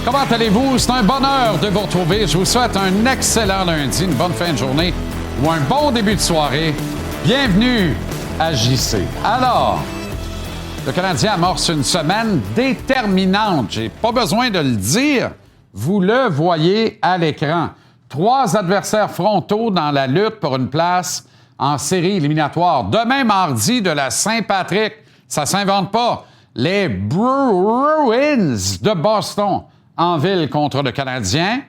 Comment allez-vous? C'est un bonheur de vous retrouver. Je vous souhaite un excellent lundi, une bonne fin de journée ou un bon début de soirée. Bienvenue à JC. Alors, le Canadien amorce une semaine déterminante. J'ai pas besoin de le dire. Vous le voyez à l'écran. 3 adversaires frontaux dans la lutte pour une place en série éliminatoire. Demain, mardi, de la Saint-Patrick. Ça s'invente pas. Les Bruins de Boston en ville contre le Canadien.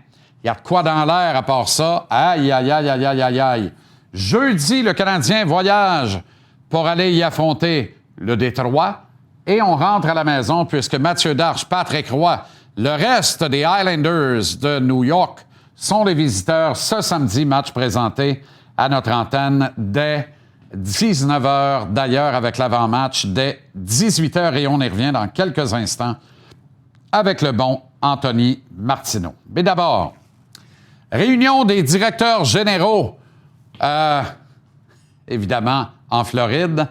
Il y a de quoi dans l'air à part ça. Aïe, aïe, aïe, aïe, aïe, aïe, aïe. Jeudi, le Canadien voyage pour aller y affronter le Détroit. Et on rentre à la maison puisque Mathieu Darche, Patrick Roy, le reste des Islanders de New York sont les visiteurs ce samedi, match présenté à notre antenne dès 19h, d'ailleurs avec l'avant-match dès 18h et on y revient dans quelques instants avec le bon Anthony Martineau. Mais d'abord, réunion des directeurs généraux, évidemment en Floride,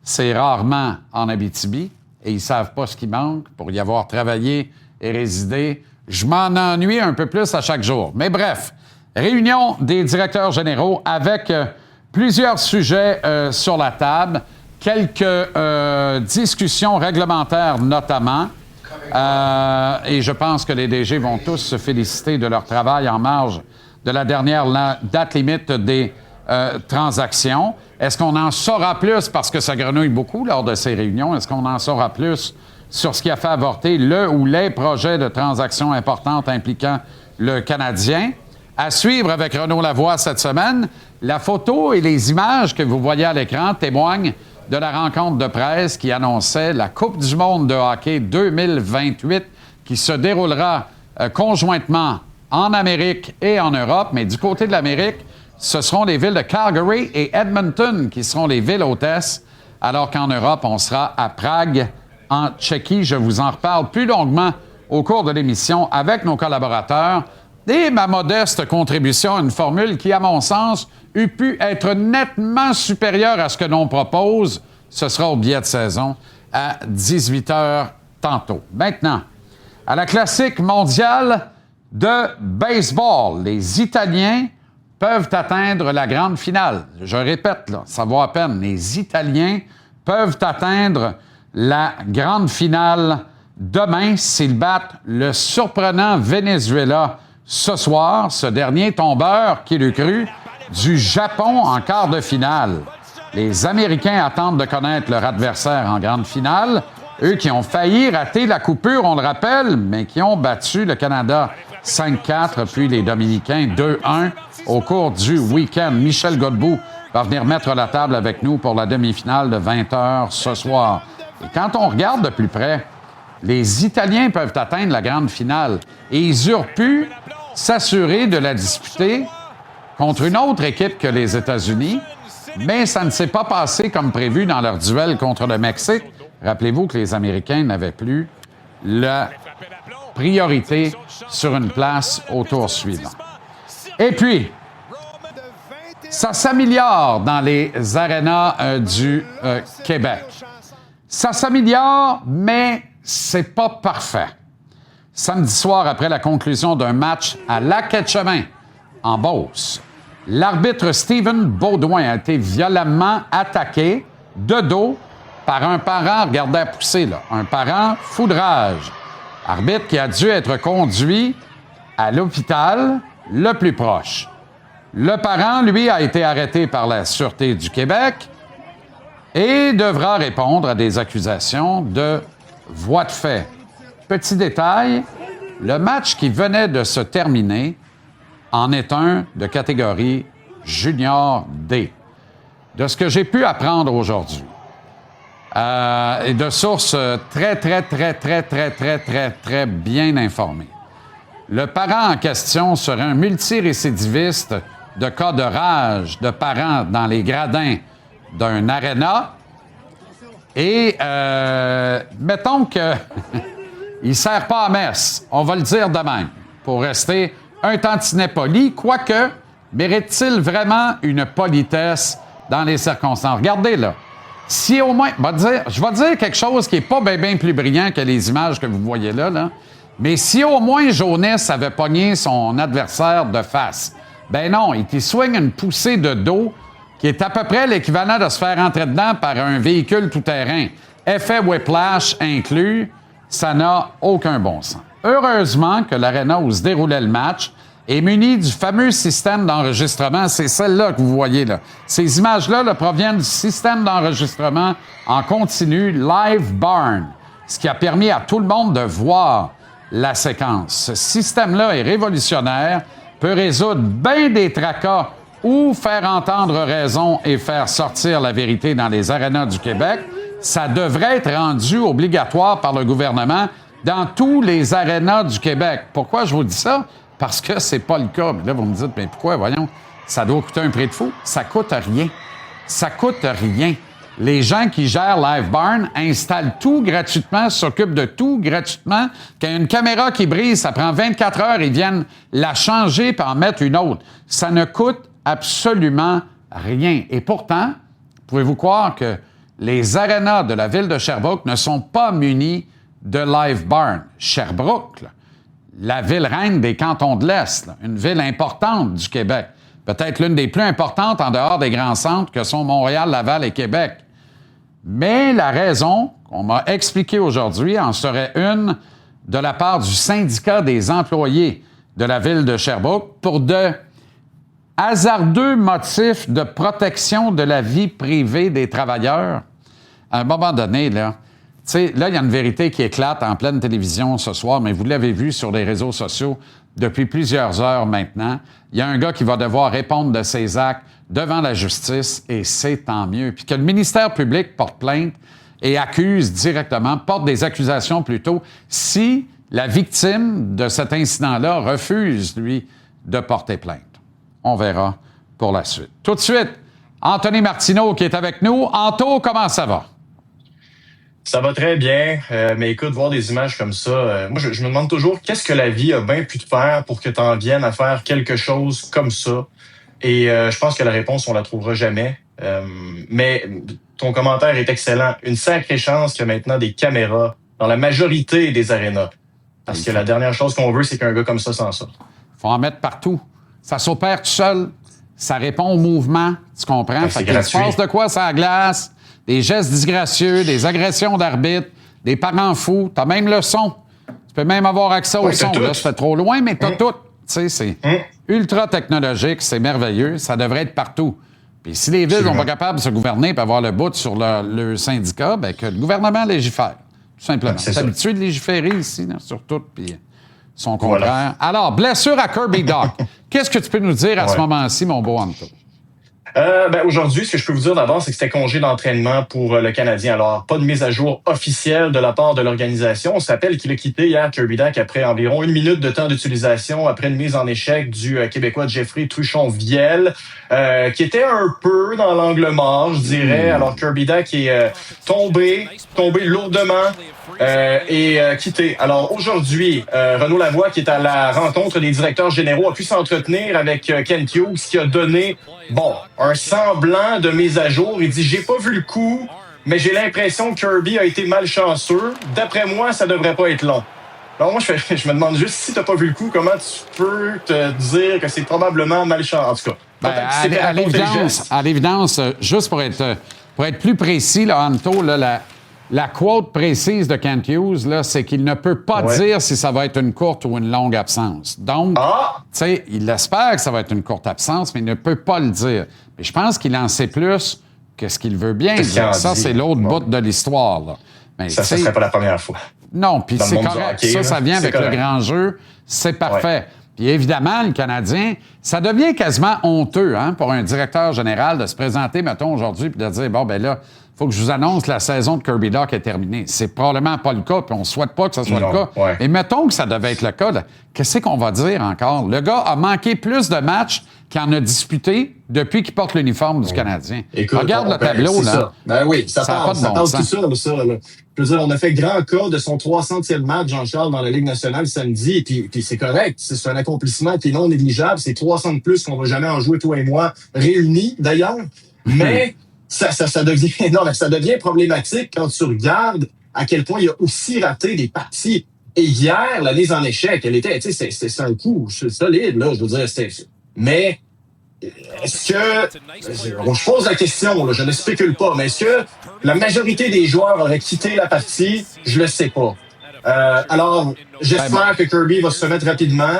c'est rarement en Abitibi et ils ne savent pas ce qui manque pour y avoir travaillé et résidé. Je m'en ennuie un peu plus à chaque jour. Mais bref, réunion des directeurs généraux avec plusieurs sujets sur la table, quelques discussions réglementaires notamment. Et je pense que les DG vont tous se féliciter de leur travail en marge de la dernière date limite des transactions. Est-ce qu'on en saura plus, parce que ça grenouille beaucoup lors de ces réunions, est-ce qu'on en saura plus sur ce qui a fait avorter le ou les projets de transactions importantes impliquant le Canadien? À suivre avec Renaud Lavoie cette semaine, la photo et les images que vous voyez à l'écran témoignent de la rencontre de presse qui annonçait la Coupe du monde de hockey 2028 qui se déroulera conjointement en Amérique et en Europe. Mais du côté de l'Amérique, ce seront les villes de Calgary et Edmonton qui seront les villes hôtesses, alors qu'en Europe, on sera à Prague, en Tchéquie. Je vous en reparle plus longuement au cours de l'émission avec nos collaborateurs. Et ma modeste contribution à une formule qui, à mon sens, eût pu être nettement supérieure à ce que l'on propose, ce sera au billet de saison à 18h tantôt. Maintenant, à la classique mondiale de baseball, les Italiens peuvent atteindre la grande finale. Je répète, là, ça vaut à peine. Les Italiens peuvent atteindre la grande finale demain s'ils battent le surprenant Venezuela ce soir, ce dernier tombeur, qui l'eût cru, du Japon en quart de finale. Les Américains attendent de connaître leur adversaire en grande finale, eux qui ont failli rater la coupure, on le rappelle, mais qui ont battu le Canada 5-4, puis les Dominicains 2-1 au cours du week-end. Michel Godbout va venir mettre la table avec nous pour la demi-finale de 20h ce soir. Et quand on regarde de plus près, les Italiens peuvent atteindre la grande finale et ils eurent pu s'assurer de la disputer contre une autre équipe que les États-Unis, mais ça ne s'est pas passé comme prévu dans leur duel contre le Mexique. Rappelez-vous que les Américains n'avaient plus la priorité sur une place au tour suivant. Et puis, ça s'améliore dans les arénas du Québec. Ça s'améliore, mais c'est pas parfait. Samedi soir, après la conclusion d'un match à Lac-Etchemin, en Beauce, l'arbitre Stephen Baudouin a été violemment attaqué de dos par un parent, regardez à pousser, là, un parent foudrage. Arbitre qui a dû être conduit à l'hôpital le plus proche. Le parent, lui, a été arrêté par la Sûreté du Québec et devra répondre à des accusations de voie de fait. Petit détail, le match qui venait de se terminer en est un de catégorie Junior D. De ce que j'ai pu apprendre aujourd'hui, et de sources très bien informées, le parent en question serait un multirécidiviste de cas de rage de parents dans les gradins d'un aréna. Et mettons que il ne sert pas à messe, on va le dire de même, pour rester un tantinet poli, quoique, mérite-t-il vraiment une politesse dans les circonstances? Regardez là, si au moins, je vais dire quelque chose qui n'est pas bien plus brillant que les images que vous voyez là. Mais si au moins Jonas avait pogné son adversaire de face, ben non, il t'y swing une poussée de dos qui est à peu près l'équivalent de se faire entrer dedans par un véhicule tout-terrain. Effet whiplash inclus, ça n'a aucun bon sens. Heureusement que l'aréna où se déroulait le match est muni du fameux système d'enregistrement. C'est celle-là que vous voyez là. Ces images-là proviennent du système d'enregistrement en continu Live Barn, ce qui a permis à tout le monde de voir la séquence. Ce système-là est révolutionnaire, peut résoudre bien des tracas ou faire entendre raison et faire sortir la vérité dans les arénas du Québec. Ça devrait être rendu obligatoire par le gouvernement dans tous les arénas du Québec. Pourquoi je vous dis ça? Parce que c'est pas le cas. Mais là, vous me dites, mais pourquoi? Voyons, ça doit coûter un prix de fou. Ça coûte rien. Ça coûte rien. Les gens qui gèrent Live Barn installent tout gratuitement, s'occupent de tout gratuitement. Quand il y a une caméra qui brise, ça prend 24 heures, ils viennent la changer et en mettre une autre. Ça ne coûte absolument rien. Et pourtant, pouvez-vous croire que les arénas de la ville de Sherbrooke ne sont pas munis de Live Barn? Sherbrooke, là, la ville reine des cantons de l'Est, là, une ville importante du Québec, peut-être l'une des plus importantes en dehors des grands centres que sont Montréal, Laval et Québec. Mais la raison qu'on m'a expliquée aujourd'hui en serait une de la part du syndicat des employés de la ville de Sherbrooke pour de hasardeux motifs de protection de la vie privée des travailleurs. À un moment donné, là, tu sais, là, il y a une vérité qui éclate en pleine télévision ce soir, mais vous l'avez vu sur les réseaux sociaux depuis plusieurs heures maintenant. Il y a un gars qui va devoir répondre de ses actes devant la justice, et c'est tant mieux. Puis que le ministère public porte plainte et accuse directement, porte des accusations plutôt, si la victime de cet incident-là refuse, lui, de porter plainte. On verra pour la suite. Tout de suite, Anthony Martineau qui est avec nous. Anto, comment ça va? Ça va très bien, mais écoute, voir des images comme ça, moi je me demande toujours qu'est-ce que la vie a bien pu te faire pour que tu en viennes à faire quelque chose comme ça. Et je pense que la réponse, on la trouvera jamais. Mais ton commentaire est excellent. Une sacrée chance qu'il y a maintenant des caméras dans la majorité des arénas. Parce que la dernière chose qu'on veut, c'est qu'un gars comme ça s'en sorte. Faut en mettre partout. Ça s'opère tout seul. Ça répond au mouvement. Tu comprends? C'est qu'il se passe de quoi ça la glace? Des gestes disgracieux, des agressions d'arbitre, des parents fous. T'as même le son. Tu peux même avoir accès au son. Là, ça fait trop loin, mais t'as tout. Tu sais, c'est ultra technologique, c'est merveilleux. Ça devrait être partout. Puis si les villes sont pas capables de se gouverner et avoir le bout sur le syndicat, bien que le gouvernement légifère. Tout simplement. C'est habitué de légiférer ici, là, sur tout, puis son contraire. Voilà. Alors, blessure à Kirby Dach. Qu'est-ce que tu peux nous dire à ce moment-ci, mon beau Anto? Aujourd'hui, ce que je peux vous dire d'abord, c'est que c'était congé d'entraînement pour le Canadien. Alors, pas de mise à jour officielle de la part de l'organisation. On se rappelle qu'il a quitté hier Kirby Dach après environ 1 minute de temps d'utilisation après une mise en échec du Québécois Jeffrey Truchon-Viel, qui était un peu dans l'angle mort, je dirais. Alors, Kirby Dach est tombé lourdement et quitté. Alors, aujourd'hui, Renaud Lavoie, qui est à la rencontre des directeurs généraux, a pu s'entretenir avec Kent Hughes, qui a donné, un semblant de mise à jour. Il dit, j'ai pas vu le coup, mais j'ai l'impression que Kirby a été malchanceux. D'après moi, ça devrait pas être long. Alors moi, je me demande juste, si t'as pas vu le coup, comment tu peux te dire que c'est probablement malchanceux? En tout cas, à l'évidence, juste pour être plus précis, là, Anto, là, la quote précise de Kent Hughes, là, c'est qu'il ne peut pas dire si ça va être une courte ou une longue absence. Donc, tu sais, il espère que ça va être une courte absence, mais il ne peut pas le dire. Mais je pense qu'il en sait plus que ce qu'il veut bien dire. Ça, c'est l'autre bout de l'histoire, là. Mais, ça ne serait pas la première fois. Non, puis c'est correct. Ça vient avec le grand jeu. C'est parfait. Ouais. Puis évidemment, le Canadien, ça devient quasiment honteux pour un directeur général de se présenter, mettons, aujourd'hui, puis de dire, là, il faut que je vous annonce que la saison de Kirby Dach est terminée. C'est probablement pas le cas, puis on ne souhaite pas que ce soit le cas. Ouais. Mais mettons que ça devait être le cas. Là, qu'est-ce qu'on va dire encore? Le gars a manqué plus de matchs qu'il en a disputé depuis qu'il porte l'uniforme du Canadien. Écoute, regarde le tableau, là. Ça. Ben oui, ça parle tout ça. Là. Je veux dire, on a fait grand cas de son 300e match, Jean-Charles, dans la Ligue nationale samedi, et puis c'est correct. C'est un accomplissement qui est non négligeable. C'est 300 de plus qu'on va jamais en jouer, toi et moi, réunis, d'ailleurs. Mais ça devient problématique quand tu regardes à quel point il a aussi raté des parties Et hier, la mise en échec, elle était, tu sais, c'est un coup solide, là, je veux dire, mais est-ce que, je pose la question, là, je ne spécule pas, mais est-ce que la majorité des joueurs auraient quitté la partie? Je le sais pas. Alors, j'espère que Kirby va se remettre rapidement.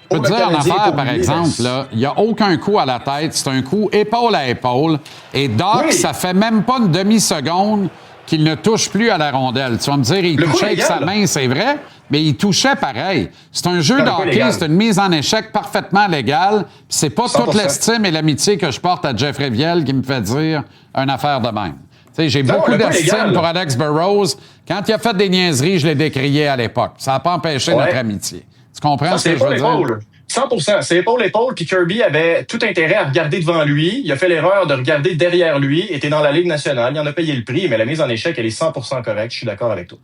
Je peux te dire en affaire, par exemple, il n'y a aucun coup à la tête. C'est un coup épaule à épaule. Et Doc, ça fait même pas une demi-seconde qu'il ne touche plus à la rondelle. Tu vas me dire, il touchait avec sa main, c'est vrai, mais il touchait pareil. C'est un jeu de hockey, c'est une mise en échec parfaitement légale. C'est pas 100%. Toute l'estime et l'amitié que je porte à Jeff Rivière qui me fait dire une affaire de même. J'ai beaucoup d'estime pour Alex Burrows. Quand il a fait des niaiseries, je l'ai décrié à l'époque. Ça n'a pas empêché notre amitié. Tu comprends ce que je veux dire? 100%. C'est épaule-épaule, puis Kirby avait tout intérêt à regarder devant lui. Il a fait l'erreur de regarder derrière lui, était dans la Ligue nationale, il en a payé le prix, mais la mise en échec, elle est 100% correcte. Je suis d'accord avec toi.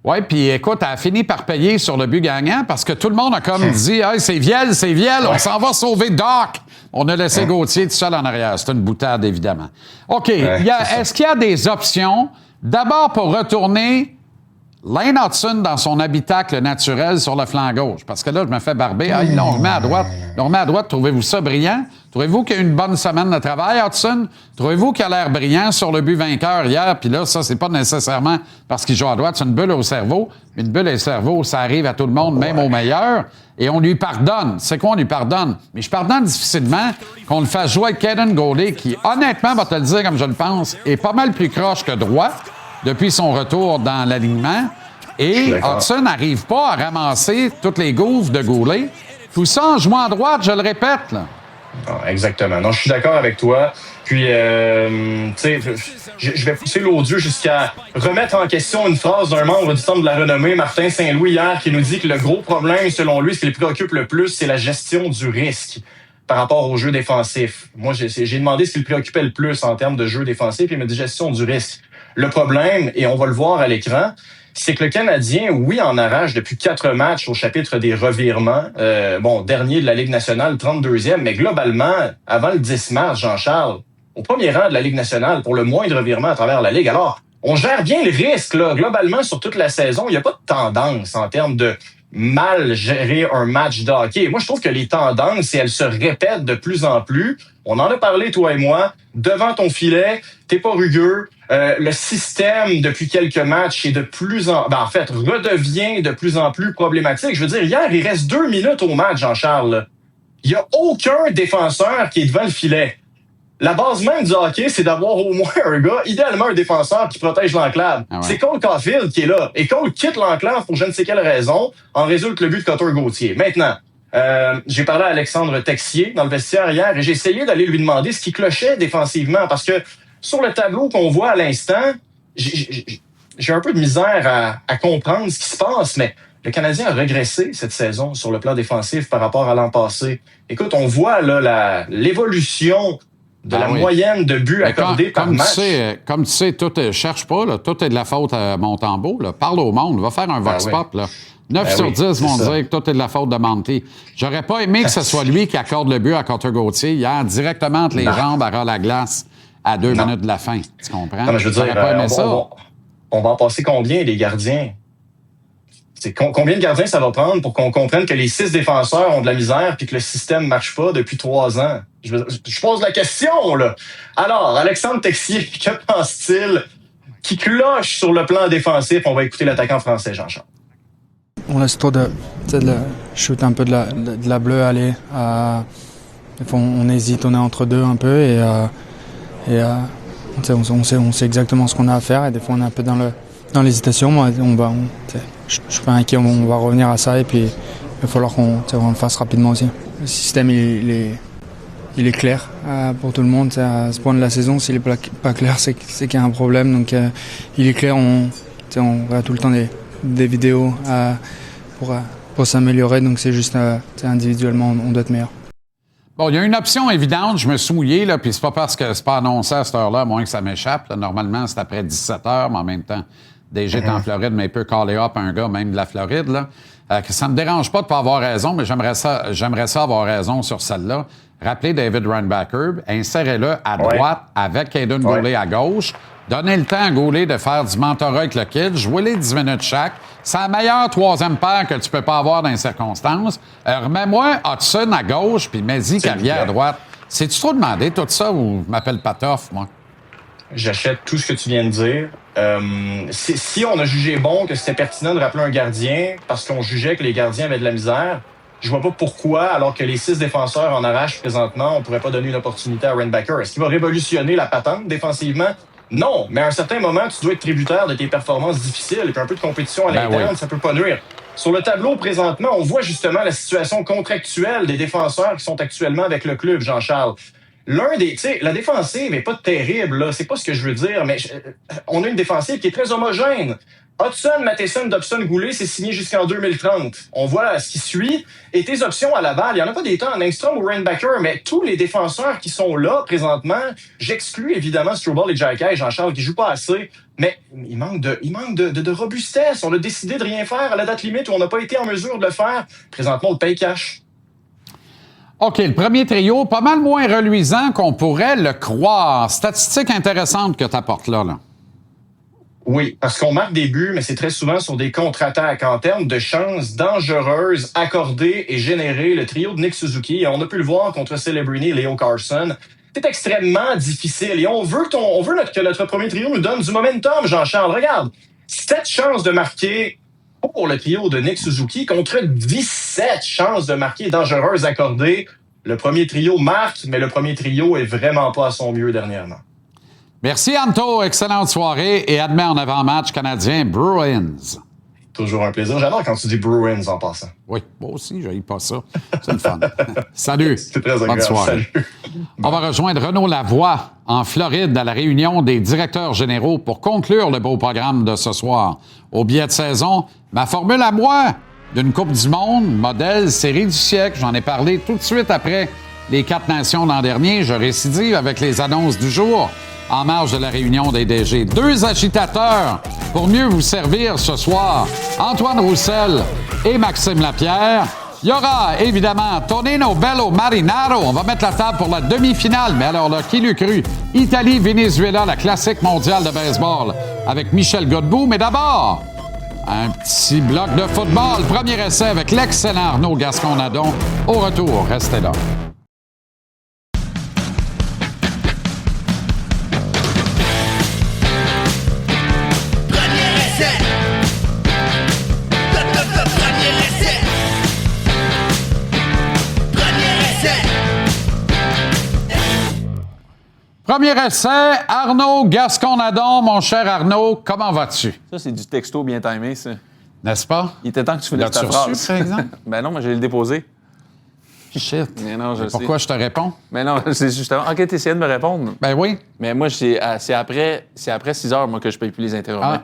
Oui, puis écoute, elle a fini par payer sur le but gagnant parce que tout le monde a comme dit « Hey, c'est Viel, on s'en va sauver Doc! » On a laissé Gauthier tout seul en arrière. C'est une boutade, évidemment. OK, est-ce qu'il y a des options? D'abord, pour retourner Lane Hudson dans son habitacle naturel sur le flanc gauche. Parce que là, je me fais barber. Ah, on remet à droite. On remet à droite. Trouvez-vous ça brillant? Trouvez-vous qu'il y a eu une bonne semaine de travail, Hudson? Trouvez-vous qu'il a l'air brillant sur le but vainqueur hier? Puis là, ça, c'est pas nécessairement parce qu'il joue à droite. C'est une bulle au cerveau. Mais une bulle au cerveau, ça arrive à tout le monde, même aux meilleurs. Et on lui pardonne. C'est quoi, on lui pardonne? Mais je pardonne difficilement qu'on le fasse jouer avec Caden Gauley, qui, honnêtement, va te le dire comme je le pense, est pas mal plus croche que droit depuis son retour dans l'alignement. Et Hudson n'arrive pas à ramasser toutes les gouffres de Goulet. Tout ça en jouant à droite, je le répète. Là. Non, exactement. Non, je suis d'accord avec toi. Puis, tu sais, je vais pousser l'odieux jusqu'à remettre en question une phrase d'un membre du Temple de la Renommée, Martin Saint-Louis, hier, qui nous dit que le gros problème, selon lui, ce qui le préoccupe le plus, c'est la gestion du risque par rapport au jeu défensif. Moi, j'ai demandé ce qui le préoccupait le plus en termes de jeu défensif, puis il m'a dit gestion du risque. Le problème, et on va le voir à l'écran, c'est que le Canadien, oui, en arrache depuis 4 matchs au chapitre des revirements. Dernier de la Ligue nationale, 32e, mais globalement, avant le 10 mars, Jean-Charles, au premier rang de la Ligue nationale pour le moindre revirement à travers la Ligue. Alors, on gère bien le risque, là, globalement, sur toute la saison. Il n'y a pas de tendance en termes de mal gérer un match de hockey. Moi, je trouve que les tendances, elles se répètent de plus en plus. On en a parlé, toi et moi. Devant ton filet, t'es pas rugueux. Le système, depuis quelques matchs, est de plus en... redevient de plus en plus problématique. Je veux dire, hier, il reste 2 minutes au match, Jean-Charles. Il n'y a aucun défenseur qui est devant le filet. La base même du hockey, c'est d'avoir au moins un gars, idéalement un défenseur qui protège l'enclave. Ah ouais. C'est Cole Caulfield qui est là. Et Cole quitte l'enclave pour je ne sais quelle raison. En résulte le but de Connor Gauthier. Maintenant, j'ai parlé à Alexandre Texier dans le vestiaire hier et j'ai essayé d'aller lui demander ce qui clochait défensivement parce que sur le tableau qu'on voit à l'instant, j'ai un peu de misère à comprendre ce qui se passe, mais le Canadien a régressé cette saison sur le plan défensif par rapport à l'an passé. Écoute, on voit là l'évolution de la moyenne de buts accordés par match. Comme tu sais, cherche pas, là, tout est de la faute à Montembeault. Là. Parle au monde, va faire un vox pop. Là. 9 sur 10 vont dire que tout est de la faute de Monty. J'aurais pas aimé que ce soit lui qui accorde le but à Connor Gauthier hier, directement entre les jambes à ras la glace à 2 minutes de la fin. Tu comprends? Non, mais je veux dire, pas aimé ça. On va en passer combien, les gardiens? Combien de gardiens ça va prendre pour qu'on comprenne que les 6 défenseurs ont de la misère puis que le système marche pas depuis 3 ans? Je pose la question, là. Alors, Alexandre Texier, que pense-t-il qui cloche sur le plan défensif? On va écouter l'attaquant français, Jean-Charles. On laisse trop de shoot un peu de la bleue aller. Des fois, on hésite, on est entre deux un peu et on sait exactement ce qu'on a à faire et des fois on est un peu dans l'hésitation. Moi, je suis pas inquiet, on va revenir à ça et puis il va falloir qu'on le fasse rapidement aussi. Le système il est clair pour tout le monde. À ce point de la saison, s'il est pas clair, c'est qu'il y a un problème. Donc il est clair, on regarde tout le temps des vidéos pour s'améliorer. Donc c'est juste individuellement, on doit être meilleur. Bon, il y a une option évidente, je me suis mouillé, là, puis c'est pas parce que c'est pas annoncé à cette heure-là, à moins que ça m'échappe. Là. Normalement, c'est après 17 heures, mais en même temps, déjà en Floride, mais il peut caller up un gars, même de la Floride, là. Que ça me dérange pas de pas avoir raison, mais j'aimerais ça avoir raison sur celle-là. Rappelez David Reinbacher, insérez-le à droite avec Caden Gauley à gauche. Donner le temps à Goulet de faire du mentorat avec le kid, jouer les 10 minutes chaque. C'est la meilleure troisième paire que tu peux pas avoir dans les circonstances. Remets-moi Hudson à gauche, puis mets-y Carrière à droite. C'est-tu trop demandé, tout ça, ou je m'appelle Patoff, moi? J'achète tout ce que tu viens de dire. Si on a jugé bon que c'était pertinent de rappeler un gardien parce qu'on jugeait que les gardiens avaient de la misère, je vois pas pourquoi, alors que les 6 défenseurs en arrachent présentement, on pourrait pas donner une opportunité à Renbacker. Est-ce qu'il va révolutionner la patente défensivement? Non, mais à un certain moment, tu dois être tributaire de tes performances difficiles et puis un peu de compétition à l'interne, ça peut pas nuire. Sur le tableau, présentement, on voit justement la situation contractuelle des défenseurs qui sont actuellement avec le club, Jean-Charles. La défensive est pas terrible, là. C'est pas ce que je veux dire, mais on a une défensive qui est très homogène. Hudson, Matheson, Dobson, Goulet, c'est signé jusqu'en 2030. On voit ce qui suit. Et tes options à Laval, il y en a pas des temps en Engstrom ou Renbacker, mais tous les défenseurs qui sont là présentement, j'exclus évidemment Struble et Jacky, Jean-Charles, qui jouent pas assez, mais il manque de robustesse. On a décidé de rien faire à la date limite où on n'a pas été en mesure de le faire. Présentement, on le paye cash. OK, le premier trio, pas mal moins reluisant qu'on pourrait le croire. Statistique intéressante que tu apportes là. Oui, parce qu'on marque des buts, mais c'est très souvent sur des contre-attaques. En termes de chances dangereuses accordées et générées, le trio de Nick Suzuki, et on a pu le voir contre Celebrini et Leo Carlson, c'est extrêmement difficile. Et on veut que notre premier trio nous donne du momentum, Jean-Charles. Regarde, 7 chances de marquer pour le trio de Nick Suzuki contre 17 chances de marquer dangereuses accordées. Le premier trio marque, mais le premier trio est vraiment pas à son mieux dernièrement. Merci, Anto. Excellente soirée et à demain en avant-match canadien Bruins. Toujours un plaisir. J'adore quand tu dis Bruins en passant. Oui, moi aussi, je n'aille pas ça. C'est le fun. Salut. C'est très agréable. Bonne soirée. Salut. On va rejoindre Renaud Lavoie en Floride à la réunion des directeurs généraux pour conclure le beau programme de ce soir. Au billet de saison, ma formule à moi d'une Coupe du Monde, modèle série du siècle. J'en ai parlé tout de suite après les 4 nations l'an dernier. Je récidive avec les annonces du jour. En marge de la réunion des DG. 2 agitateurs pour mieux vous servir ce soir. Antoine Roussel et Maxime Lapierre. Il y aura évidemment Tonino Bello Marinaro. On va mettre la table pour la demi-finale. Mais alors là, qui l'eût cru? Italie-Venezuela, la classique mondiale de baseball avec Michel Godbout. Mais d'abord, un petit bloc de football. Premier essai avec l'excellent Arnaud Gascon-Nadon. Au retour, restez là. Premier essai, Arnaud Gascon-Nadon. Mon cher Arnaud, comment vas-tu? Ça, c'est du texto bien timé, ça. N'est-ce pas? Il était temps que tu finisses ta L'as-tu phrase. reçu, par exemple? Ben non, moi, je vais le déposer. Shit. Mais non, je Pourquoi sais. je te réponds? Mais non, c'est justement... OK, t'essayais de me répondre. Ben oui. Mais moi, c'est après 6 heures, moi, que je paye plus les interromps.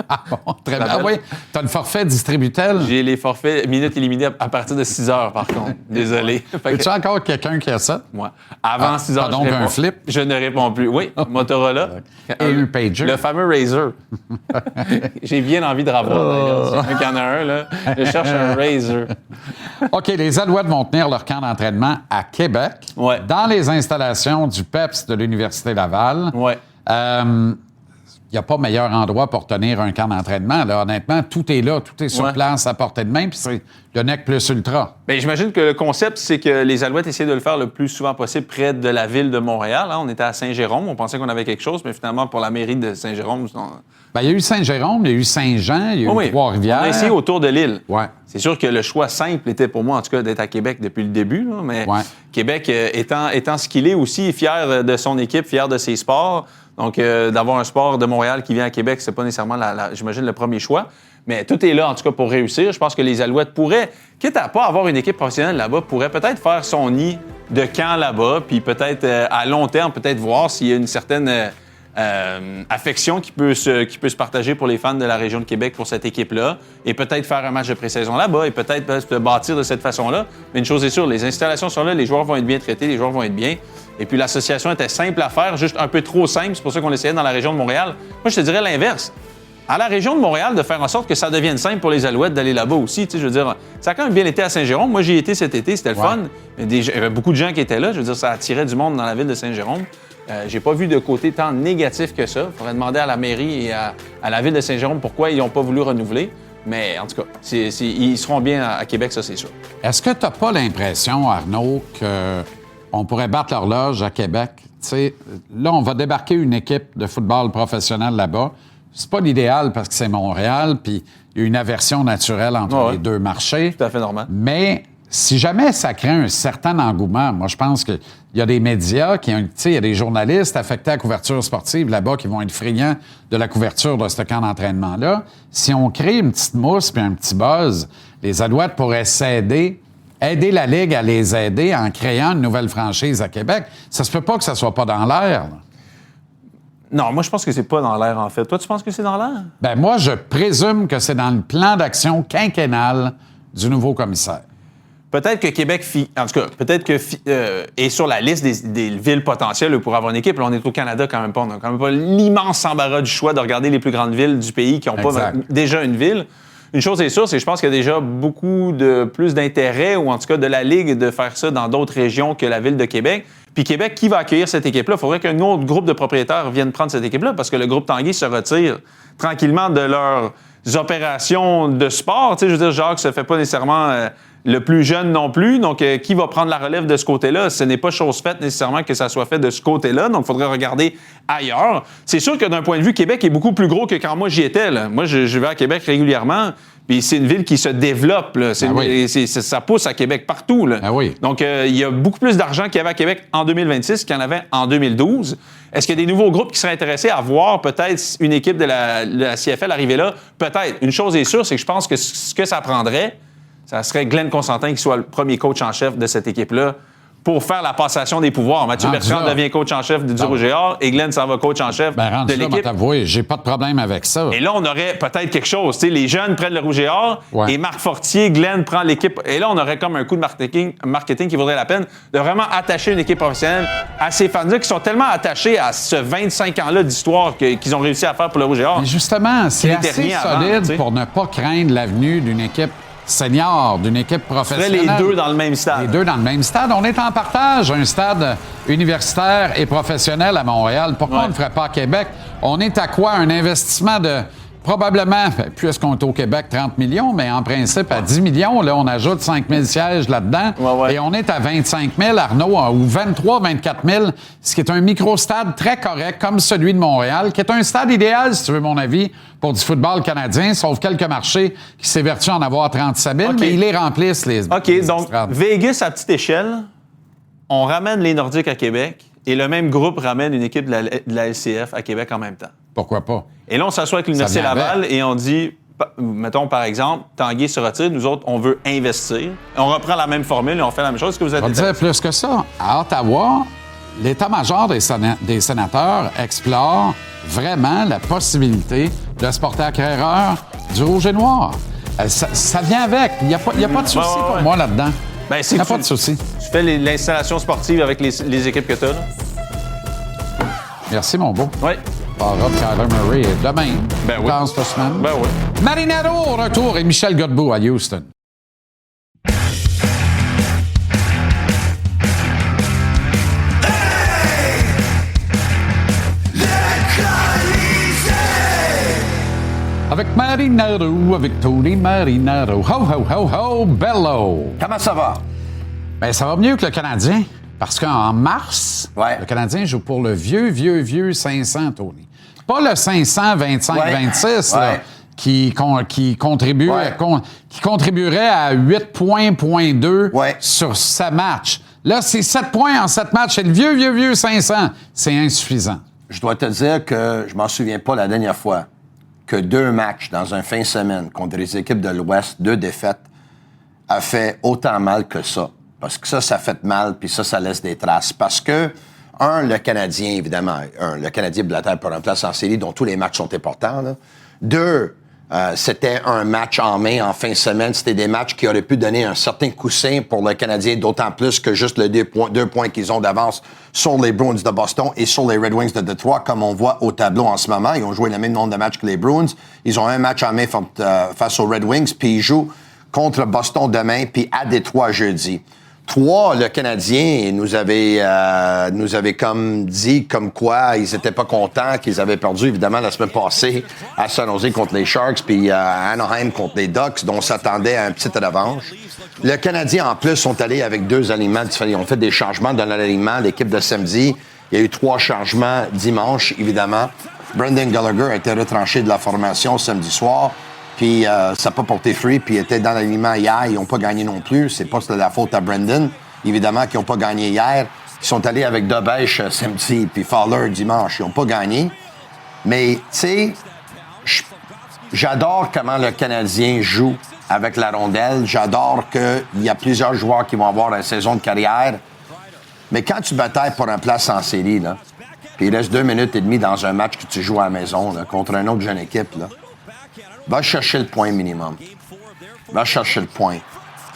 Ah bon, très bien. Ah oui, t'as le forfait Distributel. J'ai les forfaits minutes illimitées à partir de 6 heures, par contre. Désolé. As-tu encore quelqu'un qui a ça? Moi. Avant 6 heures, t'as donc un flip? Je ne réponds plus. Oui, Motorola. Et un pager. Le fameux Razer. J'ai bien envie de revoir, d'ailleurs. Si quelqu'un en a un, là. Je cherche un Razer. OK, les Alouettes vont tenir leur camp d'entraînement à Québec, Ouais. dans les installations du PEPS de l'Université Laval. Ouais. Il n'y a pas meilleur endroit pour tenir un camp d'entraînement. Là, honnêtement, tout est là, tout est sur Ouais. place, à portée de main, puis c'est le nec plus ultra. Bien, j'imagine que le concept, c'est que les Alouettes essaient de le faire le plus souvent possible près de la ville de Montréal. Hein. On était à Saint-Jérôme, on pensait qu'on avait quelque chose, mais finalement, pour la mairie de Saint-Jérôme... Bien, il y a eu Saint-Jérôme, il y a eu Saint-Jean, il y a eu Trois-Rivières. On a essayé autour de l'île. Ouais. C'est sûr que le choix simple était pour moi, en tout cas, d'être à Québec depuis le début. Là, mais Ouais. Québec, étant ce qu'il est aussi, fier de son équipe, fier de ses sports. Donc, d'avoir un sport de Montréal qui vient à Québec, c'est pas nécessairement, j'imagine, le premier choix. Mais tout est là, en tout cas, pour réussir. Je pense que les Alouettes pourraient, quitte à pas avoir une équipe professionnelle là-bas, pourraient peut-être faire son nid de camp là-bas, puis peut-être, à long terme, peut-être voir s'il y a une certaine affection qui peut se partager pour les fans de la région de Québec pour cette équipe-là, et peut-être faire un match de pré-saison là-bas, et peut-être se bâtir de cette façon-là. Mais une chose est sûre, les installations sont là, les joueurs vont être bien traités, les joueurs vont être bien. Et puis l'association était simple à faire, juste un peu trop simple. C'est pour ça qu'on essayait dans la région de Montréal. Moi, je te dirais l'inverse. À la région de Montréal, de faire en sorte que ça devienne simple pour les Alouettes d'aller là-bas aussi. Tu sais, je veux dire, ça a quand même bien été à Saint-Jérôme. Moi, j'y ai été cet été, c'était le fun. Il y avait beaucoup de gens qui étaient là. Je veux dire, ça attirait du monde dans la ville de Saint-Jérôme. J'ai pas vu de côté tant négatif que ça. Il faudrait demander à la mairie et à la ville de Saint-Jérôme pourquoi ils n'ont pas voulu renouveler. Mais en tout cas, ils seront bien à Québec, ça, c'est sûr. Est-ce que tu n'as pas l'impression, Arnaud, qu'on pourrait battre l'horloge à Québec? T'sais, là, on va débarquer une équipe de football professionnel là-bas. C'est pas l'idéal parce que c'est Montréal, puis il y a une aversion naturelle entre les deux marchés. Tout à fait normal. Mais si jamais ça crée un certain engouement, moi, je pense qu'il y a des médias, il y a des journalistes affectés à la couverture sportive là-bas qui vont être friands de la couverture de ce camp d'entraînement-là. Si on crée une petite mousse puis un petit buzz, les Alouettes pourraient aider la Ligue à les aider en créant une nouvelle franchise à Québec. Ça se peut pas que ça soit pas dans l'air, là. Non, moi, je pense que c'est pas dans l'air, en fait. Toi, tu penses que c'est dans l'air? Ben moi, je présume que c'est dans le plan d'action quinquennal du nouveau commissaire. Peut-être que Québec, en tout cas, peut-être que est sur la liste des villes potentielles pour avoir une équipe. Là, on est au Canada quand même pas. On n'a quand même pas l'immense embarras du choix de regarder les plus grandes villes du pays qui n'ont pas déjà une ville. Une chose est sûre, c'est que je pense qu'il y a déjà beaucoup plus d'intérêt, ou en tout cas de la Ligue, de faire ça dans d'autres régions que la ville de Québec. Puis Québec, qui va accueillir cette équipe-là? Il faudrait qu'un autre groupe de propriétaires vienne prendre cette équipe-là, parce que le groupe Tanguay se retire tranquillement de leurs opérations de sport. Tu sais, je veux dire, Jacques se fait pas nécessairement le plus jeune non plus. Donc, qui va prendre la relève de ce côté-là? Ce n'est pas chose faite nécessairement que ça soit fait de ce côté-là. Donc, il faudrait regarder ailleurs. C'est sûr que d'un point de vue, Québec est beaucoup plus gros que quand moi j'y étais, là. Moi, je vais à Québec régulièrement. Puis c'est une ville qui se développe, là. Ça pousse à Québec partout, là. Ah oui. Donc, il y a beaucoup plus d'argent qu'il y avait à Québec en 2026 qu'il y en avait en 2012. Est-ce qu'il y a des nouveaux groupes qui seraient intéressés à voir peut-être une équipe de la CFL arriver là? Peut-être. Une chose est sûre, c'est que je pense que ce que ça prendrait, ça serait Glenn Constantin qui soit le premier coach en chef de cette équipe-là pour faire la passation des pouvoirs. Mathieu Bertrand devient coach en chef du Rouge et Or et Glenn s'en va coach en chef de l'équipe. J'ai pas de problème avec ça. Et là, on aurait peut-être quelque chose. T'sais, les jeunes prennent le Rouge et Or et Marc Fortier, Glenn prend l'équipe. Et là, on aurait comme un coup de marketing qui vaudrait la peine de vraiment attacher une équipe professionnelle à ces fans-là qui sont tellement attachés à ce 25 ans-là d'histoire qu'ils ont réussi à faire pour le Rouge et Or. Mais justement, c'est assez solide pour ne pas craindre l'avenue d'une équipe senior, d'une équipe professionnelle. Les deux dans le même stade. Les deux dans le même stade. On est en partage, un stade universitaire et professionnel à Montréal. Pourquoi on ne le ferait pas à Québec? On est à quoi? Un investissement de probablement, puisqu'on est au Québec, 30 millions, mais en principe, à 10 millions, là, on ajoute 5 000 sièges là-dedans. Et on est à 25 000, Arnaud, ou 23 24 000, ce qui est un micro-stade très correct, comme celui de Montréal, qui est un stade idéal, si tu veux mon avis, pour du football canadien, sauf quelques marchés qui s'évertuent en avoir 37 000, mais ils les remplissent, les OK, donc Vegas, à petite échelle, on ramène les Nordiques à Québec et le même groupe ramène une équipe de la LCF à Québec en même temps. Pourquoi pas? Et là, on s'assoit avec l'Université Laval et on dit, mettons par exemple, Tanguay se retire, nous autres, on veut investir. On reprend la même formule et on fait la même chose. Est-ce que vous êtes Je vais dire plus que ça. À Ottawa, l'état-major des sénateurs explore vraiment la possibilité de se porter acquéreur du rouge et noir. Ça vient avec. Il n'y a pas de souci pour moi là-dedans. Ben, il n'y a pas de souci. Tu fais l'installation sportive avec les équipes que tu as, là? Merci, mon beau. Oui. Rob Kyler Murray est demain. Ben oui. Dans cette semaine. Ben oui. Marinaro au retour et Michel Godbout à Houston. Avec Marinaro, avec Tony Marinaro. Ho, ho, ho, ho, bello! Comment ça va? Ben, ça va mieux que le Canadien. Parce qu'en mars, le Canadien joue pour le vieux 500, Tony. Pas le 500, 25-26, là, qui contribuerait à 8 points, 2 sur 7 matchs. Là, c'est 7 points en 7 matchs. C'est le vieux 500. C'est insuffisant. Je dois te dire que je m'en souviens pas la dernière fois que 2 matchs dans un fin de semaine contre les équipes de l'Ouest, 2 défaites, a fait autant mal que ça. Parce que ça fait mal, puis ça laisse des traces. Parce que, le Canadien, évidemment, le Canadien bataille pour une place en série dont tous les matchs sont importants, là. 2, c'était un match en main en fin de semaine. C'était des matchs qui auraient pu donner un certain coussin pour le Canadien, d'autant plus que juste le 2 points qu'ils ont d'avance sur les Bruins de Boston et sur les Red Wings de Détroit, comme on voit au tableau en ce moment. Ils ont joué le même nombre de matchs que les Bruins. Ils ont un match en main face aux Red Wings, puis ils jouent contre Boston demain, puis à Détroit jeudi. 3, le Canadien nous avait comme dit comme quoi ils étaient pas contents qu'ils avaient perdu, évidemment, la semaine passée à San Jose contre les Sharks, puis à Anaheim contre les Ducks, dont on s'attendait à une petite revanche. Le Canadien, en plus, sont allés avec 2 alignements différents. Ils ont fait des changements dans l'alignement. L'équipe de samedi, il y a eu 3 changements dimanche, évidemment. Brendan Gallagher a été retranché de la formation samedi soir. Puis ça n'a pas porté fruit, puis il était dans l'alignement hier. Ils n'ont pas gagné non plus. C'est pas de la faute à Brendan, évidemment, qui n'ont pas gagné hier. Ils sont allés avec Dobèche samedi, puis Fowler dimanche. Ils n'ont pas gagné. Mais, tu sais, j'adore comment le Canadien joue avec la rondelle. J'adore qu'il y a plusieurs joueurs qui vont avoir une saison de carrière. Mais quand tu batailles pour une place en série, là, puis il reste 2 minutes et demie dans un match que tu joues à la maison là, contre une autre jeune équipe, là, va chercher le point minimum. Va chercher le point.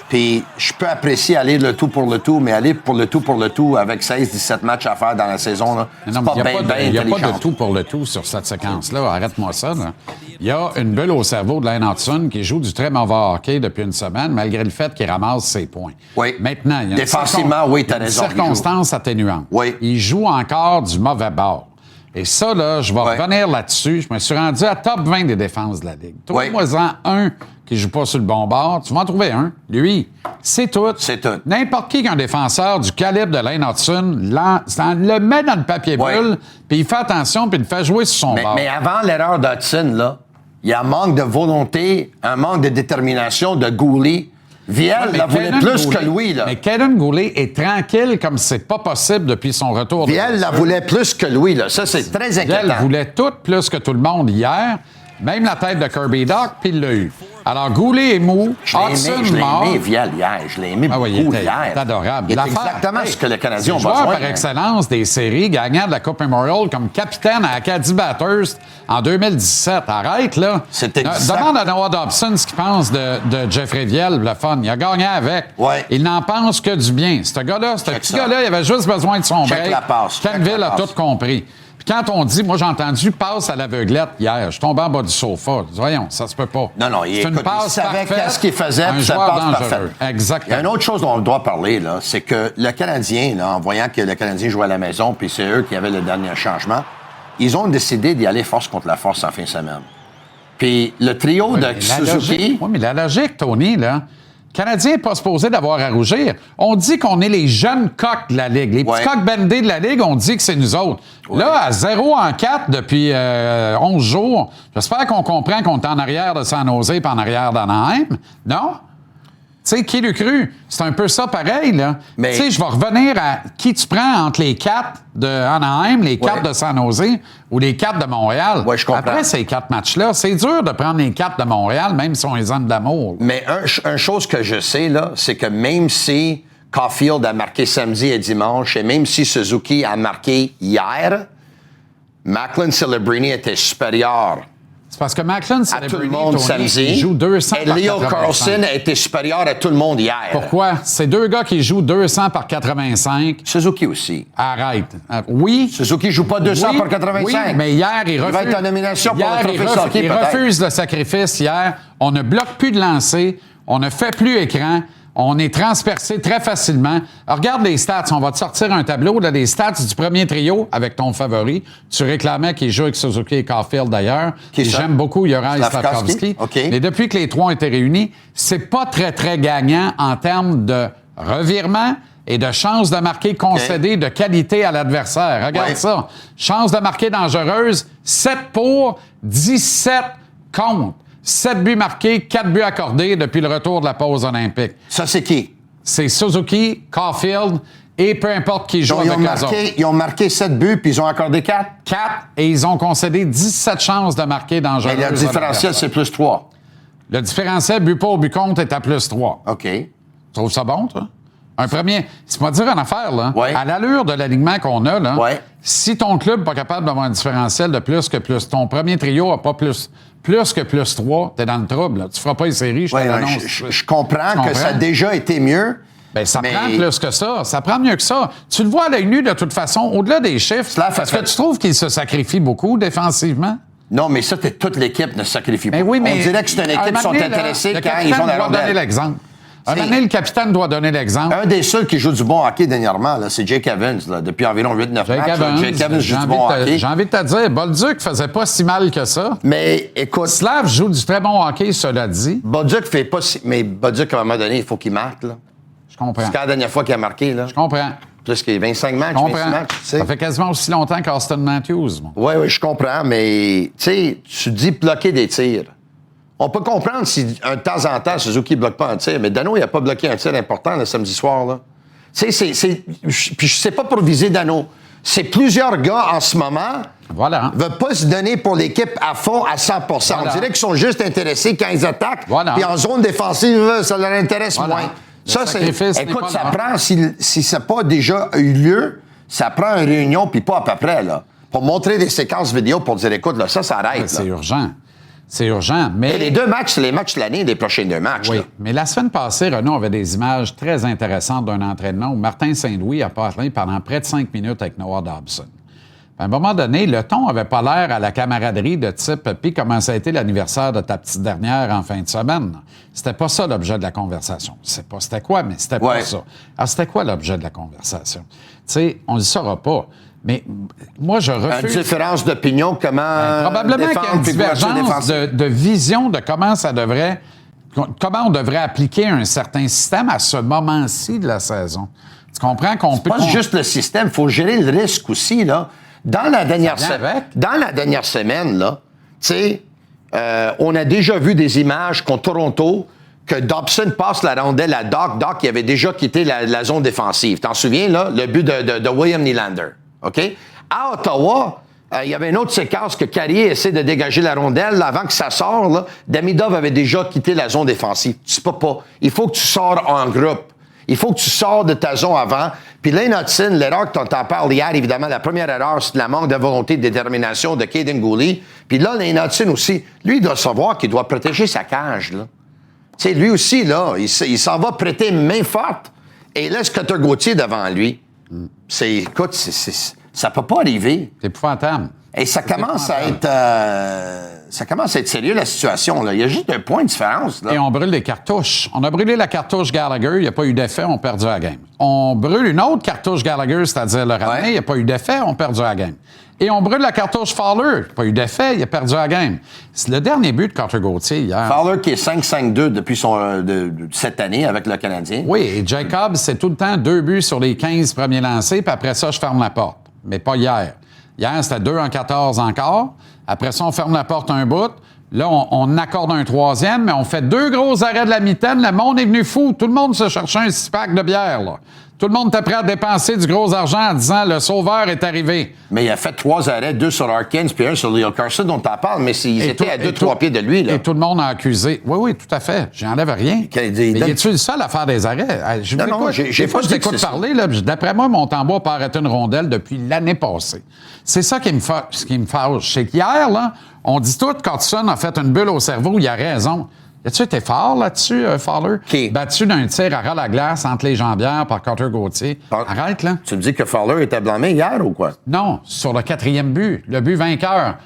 Puis, je peux apprécier aller le tout pour le tout, mais aller pour le tout avec 16-17 matchs à faire dans la saison, là, c'est pas bien intelligent. Il n'y a pas de tout pour le tout sur cette séquence-là. Arrête-moi ça. Là. Il y a une bulle au cerveau de Lane Hudson qui joue du très mauvais hockey depuis une semaine, malgré le fait qu'il ramasse ses points. Oui. Maintenant, il y a défensivement, oui, tu as raison. Une circonstance atténuante. Oui. Il joue encore du mauvais bord. Et ça, là, je vais revenir là-dessus. Je me suis rendu à top 20 des défenses de la Ligue. Trouve-moi-en un qui joue pas sur le bon bord. Tu vas en trouver un. Lui, c'est tout. C'est tout. N'importe qui qu'un défenseur du calibre de Lane Hudson le met dans le papier bulle, puis il fait attention, puis il le fait jouer sur son bord. Mais avant l'erreur d'Hudson, là, il y a un manque de volonté, un manque de détermination de Goulet. Viel la voulait plus que lui, là. Mais Kaden Goulet est tranquille comme c'est pas possible depuis son retour. Viel la voulait plus que lui, là. Ça, c'est très inquiétant. Viel voulait tout plus que tout le monde hier. Même la tête de Kirby Dach, puis il l'a eu. Alors, Goulet est mou, Hudson mort. Je l'ai aimé, Viel, hier. Je l'ai aimé beaucoup hier. C'est adorable. C'est exactement ce que le Canadien a besoin. Joueur par excellence des séries, gagnant de la Coupe Memorial comme capitaine à Acadie Bathurst en 2017. Arrête, là. Demande à Noah Dobson ce qu'il pense de Jeffrey Viel, le fun. Il a gagné avec. Ouais. Il n'en pense que du bien. Ce gars-là, ce petit gars-là, il avait juste besoin de son break. La passe. Canville a tout compris. Puis quand on dit, moi j'ai entendu passe à l'aveuglette hier, je tombe en bas du sofa. Voyons, ça se peut pas. Non, c'est une passe il savait parfaite, qu'est-ce qu'il faisait, puis ça passe parfaite. Exactement. Il y a une autre chose dont on doit parler, là, c'est que le Canadien, là, en voyant que le Canadien jouait à la maison, puis c'est eux qui avaient le dernier changement, ils ont décidé d'y aller force contre la force en fin de semaine. Puis le trio de Suzuki... Oui, mais la logique, Tony, là... Le Canadien n'est pas supposé d'avoir à rougir. On dit qu'on est les jeunes coqs de la Ligue. Les petits coqs bandés de la Ligue, on dit que c'est nous autres. Là, à 0-4 depuis 11 jours, j'espère qu'on comprend qu'on est en arrière de San Jose et en arrière d'Anaheim. Non? Tu sais, qui l'eût cru? C'est un peu ça pareil, là. Tu sais, je vais revenir à qui tu prends entre les 4 de Anaheim, les 4 de San Jose ou les 4 de Montréal. Oui, je comprends. Après ces 4 matchs-là, c'est dur de prendre les 4 de Montréal, même si on les aime d'amour. Mais une chose que je sais, là, c'est que même si Caulfield a marqué samedi et dimanche, et même si Suzuki a marqué hier, Macklin Celebrini était supérieur. C'est parce que Macklin, à tout le monde samedi. Il joue 200 et par Leo 85. Carlson a été supérieur à tout le monde hier. Pourquoi? C'est 2 gars qui jouent 200 par 85. Suzuki aussi. Arrête. Oui. Suzuki joue pas 200 par 85. Oui, mais hier, il refuse. Il va être en nomination pour le trophée hockey, il refuse le sacrifice hier. On ne bloque plus de lancer. On ne fait plus écran. On est transpercé très facilement. Alors, regarde les stats. On va te sortir un tableau là, des stats du premier trio avec ton favori. Tu réclamais qu'il joue avec Suzuki et Caulfield d'ailleurs. J'aime beaucoup Juraj Slafkovský. Okay. Mais depuis que les trois ont été réunis, c'est pas très, très gagnant en termes de revirement et de chance de marquer concédée de qualité à l'adversaire. Regarde ça. Chance de marquer dangereuse, 7 pour, 17 contre. 7 buts marqués, 4 buts accordés depuis le retour de la pause olympique. Ça, c'est qui? C'est Suzuki, Caulfield et peu importe qui joue avec eux autres. Ils ont marqué 7 buts puis ils ont accordé 4? 4 et ils ont concédé 17 chances de marquer dangereuse. Mais le différentiel, c'est plus 3. Le différentiel but pour, but contre est à plus 3. OK. Tu trouves ça bon, toi? Un premier... C'est moi dire une affaire, là. Ouais. À l'allure de l'alignement qu'on a, là, si ton club n'est pas capable d'avoir un différentiel de plus que plus, ton premier trio n'a pas plus que plus 3, t'es dans le trouble. Là. Tu feras pas les séries, je te l'annonce. Je comprends que ça a déjà été mieux. Bien, ça prend plus que ça. Ça prend mieux que ça. Tu le vois à l'œil nu, de toute façon, au-delà des chiffres. Est-ce que tu trouves qu'il se sacrifie beaucoup défensivement? Non, mais ça, toute l'équipe ne se sacrifie pas. Oui, mais on dirait que c'est une équipe qui sont intéressés quand ils ont la rondelle. Je vais donner l'exemple. Un moment donné, le capitaine doit donner l'exemple. Un des seuls qui joue du bon hockey dernièrement, là, c'est Jake Evans, là, depuis environ 8-9 matchs. Jake Evans joue du bon hockey. J'ai envie de te dire, Bolduc faisait pas si mal que ça. Mais écoute... Slav joue du très bon hockey, cela dit. Bolduc fait pas si... Mais Bolduc, à un moment donné, il faut qu'il marque, là. Je comprends. C'est quand la dernière fois qu'il a marqué, là. Je comprends. Plus que 25 matchs, 26 matchs, tu sais. Ça fait quasiment aussi longtemps qu'Austin Matthews. Oui, je comprends, mais tu sais, tu dis bloquer des tirs. On peut comprendre si de temps en temps, Suzuki ne bloque pas un tir, mais Dano, il n'a pas bloqué un tir important le samedi soir, là. Tu sais, puis je sais pas pour viser Dano. C'est plusieurs gars en ce moment Voilà. ne veulent pas se donner pour l'équipe à fond, à 100 Voilà. On dirait qu'ils sont juste intéressés quand ils attaquent. Voilà. Puis en zone défensive, ça leur intéresse Voilà. moins. Le Ça, c'est. sacrifice n'est Écoute, pas ça là. prend, si ça n'a pas déjà eu lieu, ça prend une réunion, puis pas à peu près, là. Pour montrer des séquences vidéo pour dire, écoute, là, ça arrête. C'est Là. urgent. C'est urgent. Mais Et les 2 matchs, c'est les matchs de l'année, les prochains 2 matchs. oui, Là. mais la semaine passée, Renaud avait des images très intéressantes d'un entraînement où Martin Saint-Louis a parlé pendant près de 5 minutes avec Noah Dobson. À un moment donné, le ton avait pas l'air à la camaraderie de type « Puis comment ça a été l'anniversaire de ta petite dernière en fin de semaine? » C'était pas ça l'objet de la conversation. C'est pas c'était quoi, mais c'était pas ça. Alors, c'était quoi l'objet de la conversation? Tu sais, on le saura pas. Mais moi, je refuse... Une différence d'opinion, comment. Probablement qu'il y a une puis comment se divergence défendre. de vision de comment ça devrait... Comment on devrait appliquer un certain système à ce moment-ci de la saison. Tu comprends qu'on peut... Pas juste le système, il faut gérer le risque aussi, là. Dans la dernière semaine, là, tu sais, on a déjà vu des images contre Toronto que Dobson passe la rondelle à Doc. Doc, il avait déjà quitté la zone défensive. T'en souviens, là, le but de William Nylander, OK? À Ottawa, il y avait une autre séquence que Carrier essaie de dégager la rondelle. Là, avant que ça sorte, là, Demidov avait déjà quitté la zone défensive. Tu peux pas. Il faut que tu sors en groupe. Il faut que tu sors de ta zone avant. Puis Lane Hudson, l'erreur que tu en parles hier, évidemment, la première erreur, c'est la manque de volonté et de détermination de Caden Gooley. Puis là, Lane Hudson aussi, lui, il doit savoir qu'il doit protéger sa cage, là. Tu sais, lui aussi, là, il s'en va prêter main forte et laisse Cutter Gauthier devant lui. Écoute, ça peut pas arriver. C'est épouvantable. Et ça commence à être... ça commence à être sérieux, la situation, là. Il y a juste un point de différence, là. Et on brûle des cartouches. On a brûlé la cartouche Gallagher, il n'y a pas eu d'effet, on a perdu la game. On brûle une autre cartouche Gallagher, c'est-à-dire le ramener, il n'y a pas eu d'effet, on a perdu la game. Et on brûle la cartouche Fowler, pas eu d'effet, il a perdu la game. C'est le dernier but de Cutter Gauthier hier. Fowler qui est 5-5-2 depuis cette année avec le Canadien. Oui, et Jacobs, c'est tout le temps 2 buts sur les 15 premiers lancés, puis après ça, je ferme la porte. Mais pas hier. Hier, c'était 2 en 14 encore. Après ça, on ferme la porte un bout. Là, on accorde un 3e, mais on fait 2 gros arrêts de la mitaine. Le monde est venu fou. Tout le monde se cherchait un 6-pack de bière, là. Tout le monde était prêt à dépenser du gros argent en disant « Le sauveur est arrivé ». Mais il a fait 3 arrêts, 2 sur Harkins puis 1 sur Leo Carson, dont t'en parles, mais ils étaient à 2-3 pieds de lui, là. Et tout le monde a accusé. Oui, tout à fait. J'enlève rien. Mais es-tu le seul à faire des arrêts? J'ai pas je t'écoute parler, là. D'après moi, Montembeault n'a pas arrêté une rondelle depuis l'année passée. C'est ça qui me fâche. C'est qu'hier, là, on dit tout qu'Hudson a fait une bulle au cerveau, il a raison. As-tu été fort là-dessus, Fowler? Battu d'un tir à ras la glace entre les jambières par Cutter Gauthier. Arrête, là. Tu me dis que Fowler était blâmé hier ou quoi? Non, sur le 4e but, le but vainqueur.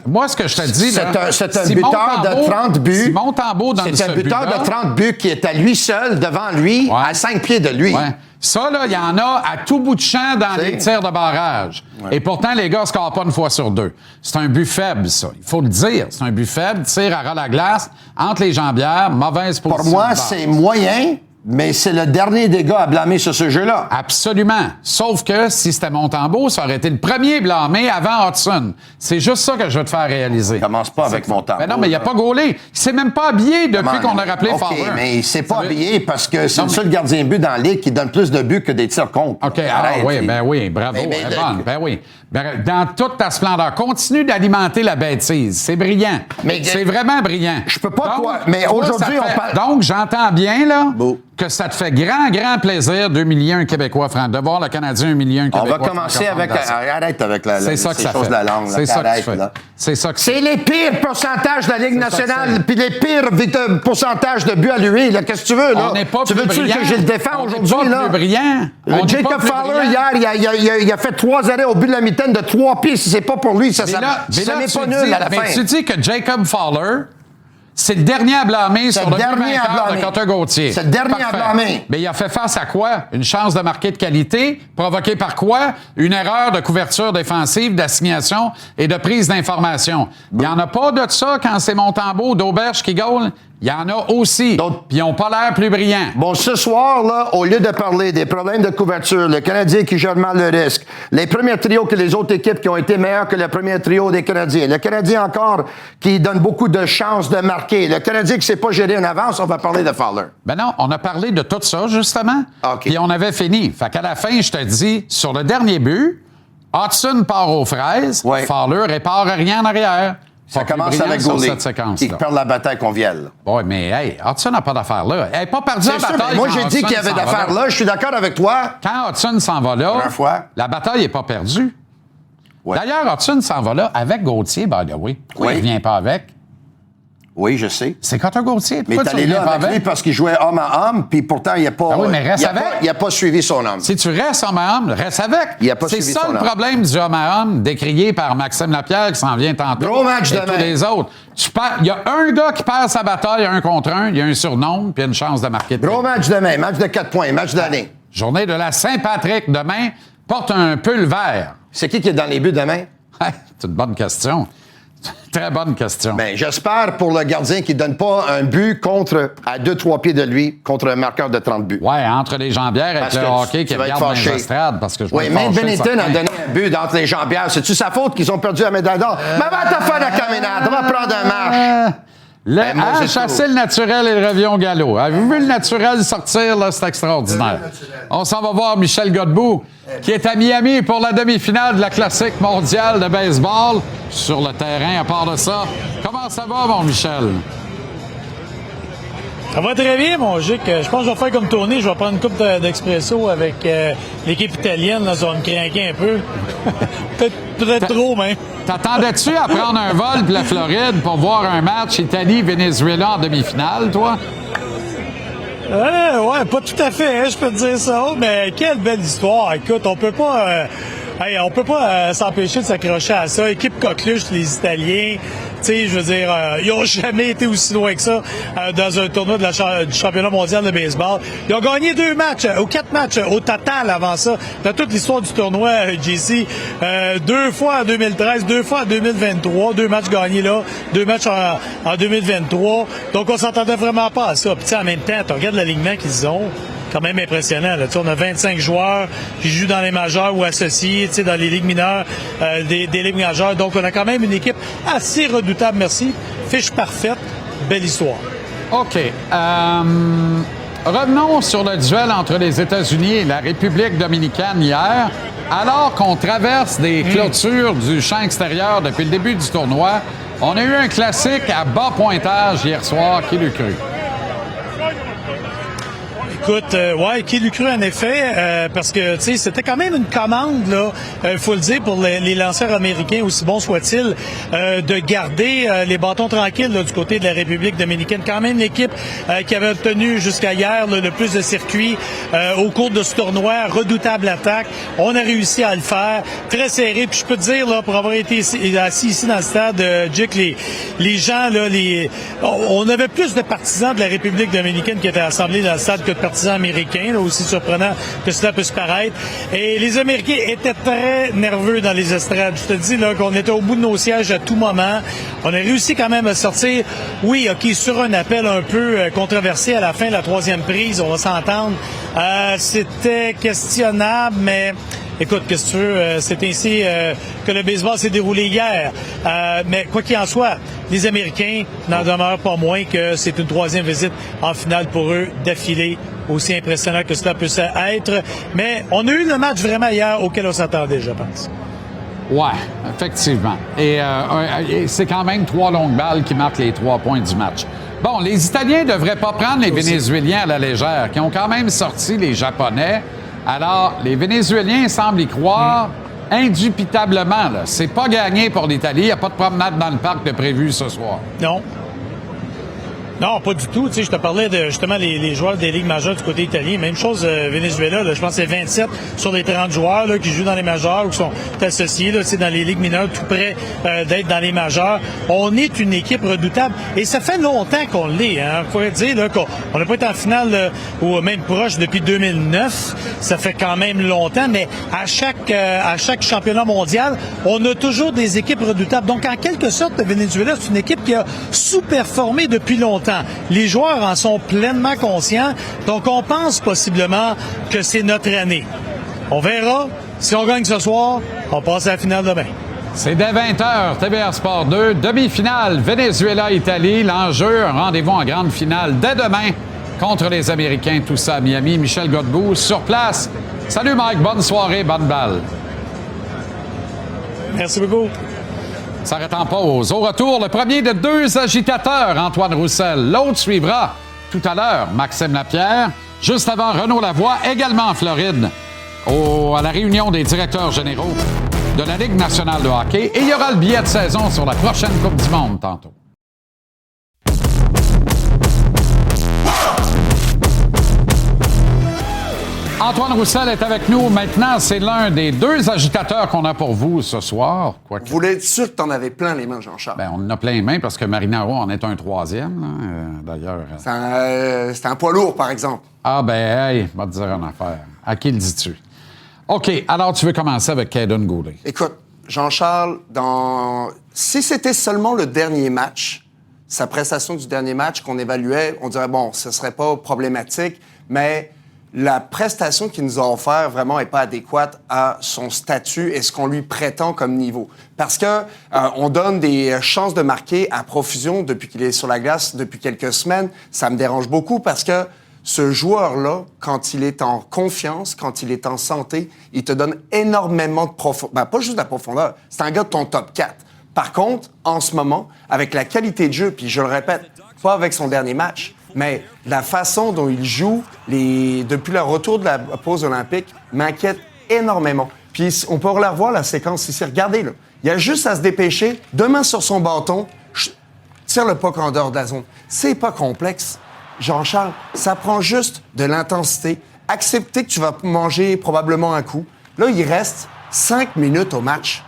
Moi, ce que je te dis, là... C'est un buteur de 30 buts. Si Montembeault donne ce C'est un buteur but-là, de 30 buts qui est à lui seul, devant lui, à 5 pieds de lui. Ouais. Ça, là, il y en a à tout bout de champ dans les tirs de barrage. Ouais. Et pourtant, les gars ne scorent pas une fois sur 2. C'est un but faible, ça. Il faut le dire. C'est un but faible, tir à ras la glace, entre les jambières, mauvaise position. Pour moi, c'est moyen, mais c'est le dernier des gars à blâmer sur ce jeu-là. Absolument. Sauf que si c'était Montembeault, ça aurait été le premier blâmé avant Hudson. C'est juste ça que je veux te faire réaliser. Commence pas avec Montembeault. Mais non, mais il n'a pas gaulé. Il s'est même pas habillé depuis qu'on a rappelé Fowler. OK, mais il s'est pas habillé parce que c'est le seul gardien de but dans la ligue qui donne plus de buts que des tirs contre. OK, oui, bravo. Oui. Dans toute ta splendeur, continue d'alimenter la bêtise. C'est brillant. C'est vraiment brillant. Je peux pas quoi. Mais aujourd'hui, on parle. Donc, j'entends bien, là, que ça te fait grand plaisir d'humilier un Québécois, Franck, de voir le Canadien humilier un Québécois. On va commencer avec. Arrête avec c'est ça que ça fait. De la langue. C'est ça que tu fais. C'est ça que c'est les pires pourcentages de la Ligue nationale, puis les pires pourcentages de buts alloués. Qu'est-ce que tu veux, là? On n'est pas tu plus veux-tu brillant. que je le défends aujourd'hui, là? On n'est pas plus brillant. Jacob Fowler, hier, il a fait 3 arrêts au but de la mitaine de 3 pieds. Si c'est pas pour lui, ça n'est pas nul à la fin. Mais tu dis que Jacob Fowler, C'est le dernier à blâmer sur le dernier à vainqueur de blâmer. Cotter Gauthier. C'est le dernier à blâmer. Mais il a fait face à quoi? Une chance de marquer de qualité, provoquée par quoi? Une erreur de couverture défensive, d'assignation et de prise d'information. Il n'y en a pas de ça quand c'est Montembeault d'Auberge qui gaule. Il y en a aussi. Puis ils n'ont pas l'air plus brillants. Bon, ce soir, là, au lieu de parler des problèmes de couverture, le Canadien qui gère mal le risque, les premiers trios que les autres équipes qui ont été meilleurs que le premier trio des Canadiens, le Canadien encore qui donne beaucoup de chances de marquer, le Canadien qui ne sait pas gérer en avance, on va parler de Fowler. Ben non, on a parlé de tout ça, justement. OK. Puis on avait fini. Fait qu'à la fin, je te dis, sur le dernier but, Hudson part aux fraises, Ouais. Fowler répare rien en arrière. Ça Pas plus commence brillant avec sur Goulet, cette séquence-là. qui perd la bataille qu'on vielle. Oui, mais hey, Hudson n'a pas d'affaire là. Elle n'est pas perdu la C'est sûr, bataille. mais moi, quand j'ai dit Hudson qu'il y avait s'en va d'affaires là. Je suis d'accord avec toi. Quand Hudson s'en va là, Première fois. la bataille n'est pas perdue. Ouais. D'ailleurs, Hudson s'en va là avec Gauthier, by the way. Pourquoi il ne vient pas avec? Oui, je sais. C'est Cotter Gauthier. Mais Pourquoi t'es tu allé reviens là pas avec lui parce qu'il jouait homme à homme, puis pourtant, il n'a pas, Ah oui, mais reste avec. il a pas suivi son homme. Si tu restes homme à homme, reste avec. Il a pas C'est suivi ça son le homme. problème du homme à homme décrié par Maxime Lapierre qui s'en vient tantôt. Gros match et demain. tous les autres. Il y a un gars qui perd sa bataille 1 contre 1, il y a un surnombre puis une chance de marquer. Gros match demain, match de 4 points, match d'année. Journée de la Saint-Patrick demain, porte un pull vert. C'est qui est dans les buts demain? C'est une bonne question. Très bonne question. Ben, j'espère pour le gardien qui donne pas un but à 2-3 pieds de lui contre un marqueur de 30 buts. Ouais, entre les jambières avec Parce le que hockey tu qui vas être regarde dans les fâché. estrades parce que je Oui, vais même être fâché, Benetton a certain. donné un but entre les jambières. C'est-tu sa faute qu'ils ont perdu la médaille d'or? Mais va te faire la caminade, va prendre un marche. Chasser le naturel et le revient au galop. Avez-vous vu le naturel sortir, là? C'est extraordinaire. On s'en va voir Michel Godbout, qui est à Miami pour la demi-finale de la Classique mondiale de baseball. Sur le terrain, à part de ça. Comment ça va, mon Michel? Ça va très bien, mon Gic. Je pense que je vais faire comme tournée. Je vais prendre une coupe d'expresso avec l'équipe italienne. Là, ça va me craquer un peu. Peut-être trop, même. T'attendais-tu à prendre un vol pour la Floride pour voir un match Italie-Venezuela en demi-finale, toi? Ouais, pas tout à fait, hein, je peux te dire ça. Mais quelle belle histoire. Écoute, on peut pas s'empêcher de s'accrocher à ça. Équipe coqueluche, les Italiens. Tu sais, je veux dire, ils ont jamais été aussi loin que ça dans un tournoi du championnat mondial de baseball. Ils ont gagné 2 matchs, ou 4 matchs au total avant ça. Dans toute l'histoire du tournoi, JC, 2 fois en 2013, 2 fois en 2023, 2 matchs gagnés là, 2 matchs en 2023. Donc, on s'entendait vraiment pas à ça. Puis, tu sais, en même temps, tu regardes l'alignement qu'ils ont. Quand même impressionnant. Là. On a 25 joueurs qui jouent dans les majeurs ou associés, dans les ligues mineures, des ligues majeures. Donc, on a quand même une équipe assez redoutable, merci. Fiche parfaite, belle histoire. OK. Revenons sur le duel entre les États-Unis et la République dominicaine hier. Alors qu'on traverse des clôtures du champ extérieur depuis le début du tournoi, on a eu un classique à bas pointage hier soir. Qui l'eût cru? Écoute, ouais, qui l'eût cru en effet, parce que, tu sais, c'était quand même une commande, là, faut le dire, pour les lanceurs américains, aussi bons soient-ils, de garder les bâtons tranquilles là, du côté de la République dominicaine. Quand même l'équipe qui avait obtenu jusqu'à hier là, le plus de circuits au cours de ce tournoi, redoutable attaque. On a réussi à le faire, très serré. Puis je peux te dire, là, pour avoir été assis ici dans le stade, Jick, les gens, là, on avait plus de partisans de la République dominicaine qui étaient assemblés dans le stade que de partisans américains, là, aussi surprenant que cela peut se paraître. Et les Américains étaient très nerveux dans les estrades. Je te dis là qu'on était au bout de nos sièges à tout moment. On a réussi quand même à sortir, oui, OK, sur un appel un peu controversé à la fin de la 3e prise, on va s'entendre. C'était questionnable, mais écoute, qu'est-ce que tu veux, c'est ainsi que le baseball s'est déroulé hier. Mais quoi qu'il en soit, les Américains n'en demeurent pas moins que c'est une 3e visite en finale pour eux d'affilée, aussi impressionnant que cela peut être. Mais on a eu le match vraiment hier auquel on s'attendait, je pense. Ouais, effectivement. Et c'est quand même 3 longues balles qui marquent les 3 points du match. Bon, les Italiens ne devraient pas prendre les Vénézuéliens à la légère, qui ont quand même sorti les Japonais. Alors, les Vénézuéliens semblent y croire indubitablement. Là. C'est pas gagné pour l'Italie. Il n'y a pas de promenade dans le parc de prévu ce soir. Non. Non, pas du tout. Tu sais, je te parlais de justement les joueurs des ligues majeures du côté italien. Même chose Venezuela. Là, je pense que c'est 27 sur les 30 joueurs là, qui jouent dans les majeures ou qui sont associés là, tu sais, dans les ligues mineures, tout près d'être dans les majeures. On est une équipe redoutable et ça fait longtemps qu'on l'est. Hein. Faut dire là, qu'on n'a pas été en finale ou même proche depuis 2009. Ça fait quand même longtemps, mais à chaque championnat mondial, on a toujours des équipes redoutables. Donc, en quelque sorte, le Venezuela, c'est une équipe qui a sous-performé depuis longtemps. Les joueurs en sont pleinement conscients. Donc, on pense possiblement que c'est notre année. On verra. Si on gagne ce soir, on passe à la finale demain. C'est dès 20h, TVR Sport 2, demi-finale Venezuela-Italie. L'enjeu, un rendez-vous en grande finale dès demain contre les Américains. Tout ça à Miami. Michel Godbout sur place. Salut Mike, bonne soirée, bonne balle. Merci beaucoup. S'arrête en pause. Au retour, le premier de deux agitateurs, Antoine Roussel. L'autre suivra tout à l'heure, Maxime Lapierre. Juste avant, Renaud Lavoie, également en Floride, à la réunion des directeurs généraux de la Ligue nationale de hockey. Et il y aura le billet de saison sur la prochaine Coupe du monde tantôt. Antoine Roussel est avec nous maintenant. C'est l'un des deux agitateurs qu'on a pour vous ce soir. Vous voulez être sûr que t'en avais plein les mains, Jean-Charles? Ben, on en a plein les mains parce que Marinaro en est un troisième, d'ailleurs. C'est un poids lourd, par exemple. Ah ben, hey, va te dire une affaire. À qui le dis-tu? OK, alors tu veux commencer avec Caden Goulet. Écoute, Jean-Charles, si c'était seulement le dernier match, sa prestation du dernier match qu'on évaluait, on dirait, bon, ce serait pas problématique, mais la prestation qu'il nous a offert vraiment n'est pas adéquate à son statut et ce qu'on lui prétend comme niveau. Parce que on donne des chances de marquer à profusion depuis qu'il est sur la glace depuis quelques semaines. Ça me dérange beaucoup parce que ce joueur-là, quand il est en confiance, quand il est en santé, il te donne énormément de profondeur. Ben, pas juste de la profondeur, c'est un gars de ton top 4. Par contre, en ce moment, avec la qualité de jeu, puis je le répète, pas avec son dernier match, mais la façon dont il joue depuis le retour de la pause olympique m'inquiète énormément. Puis on peut la revoir, la séquence ici. Regardez, là. Il y a juste à se dépêcher, deux mains sur son bâton, tire le puck en dehors de la zone. C'est pas complexe. Jean-Charles, ça prend juste de l'intensité. Accepter que tu vas manger probablement un coup. Là, il reste 5 minutes au match.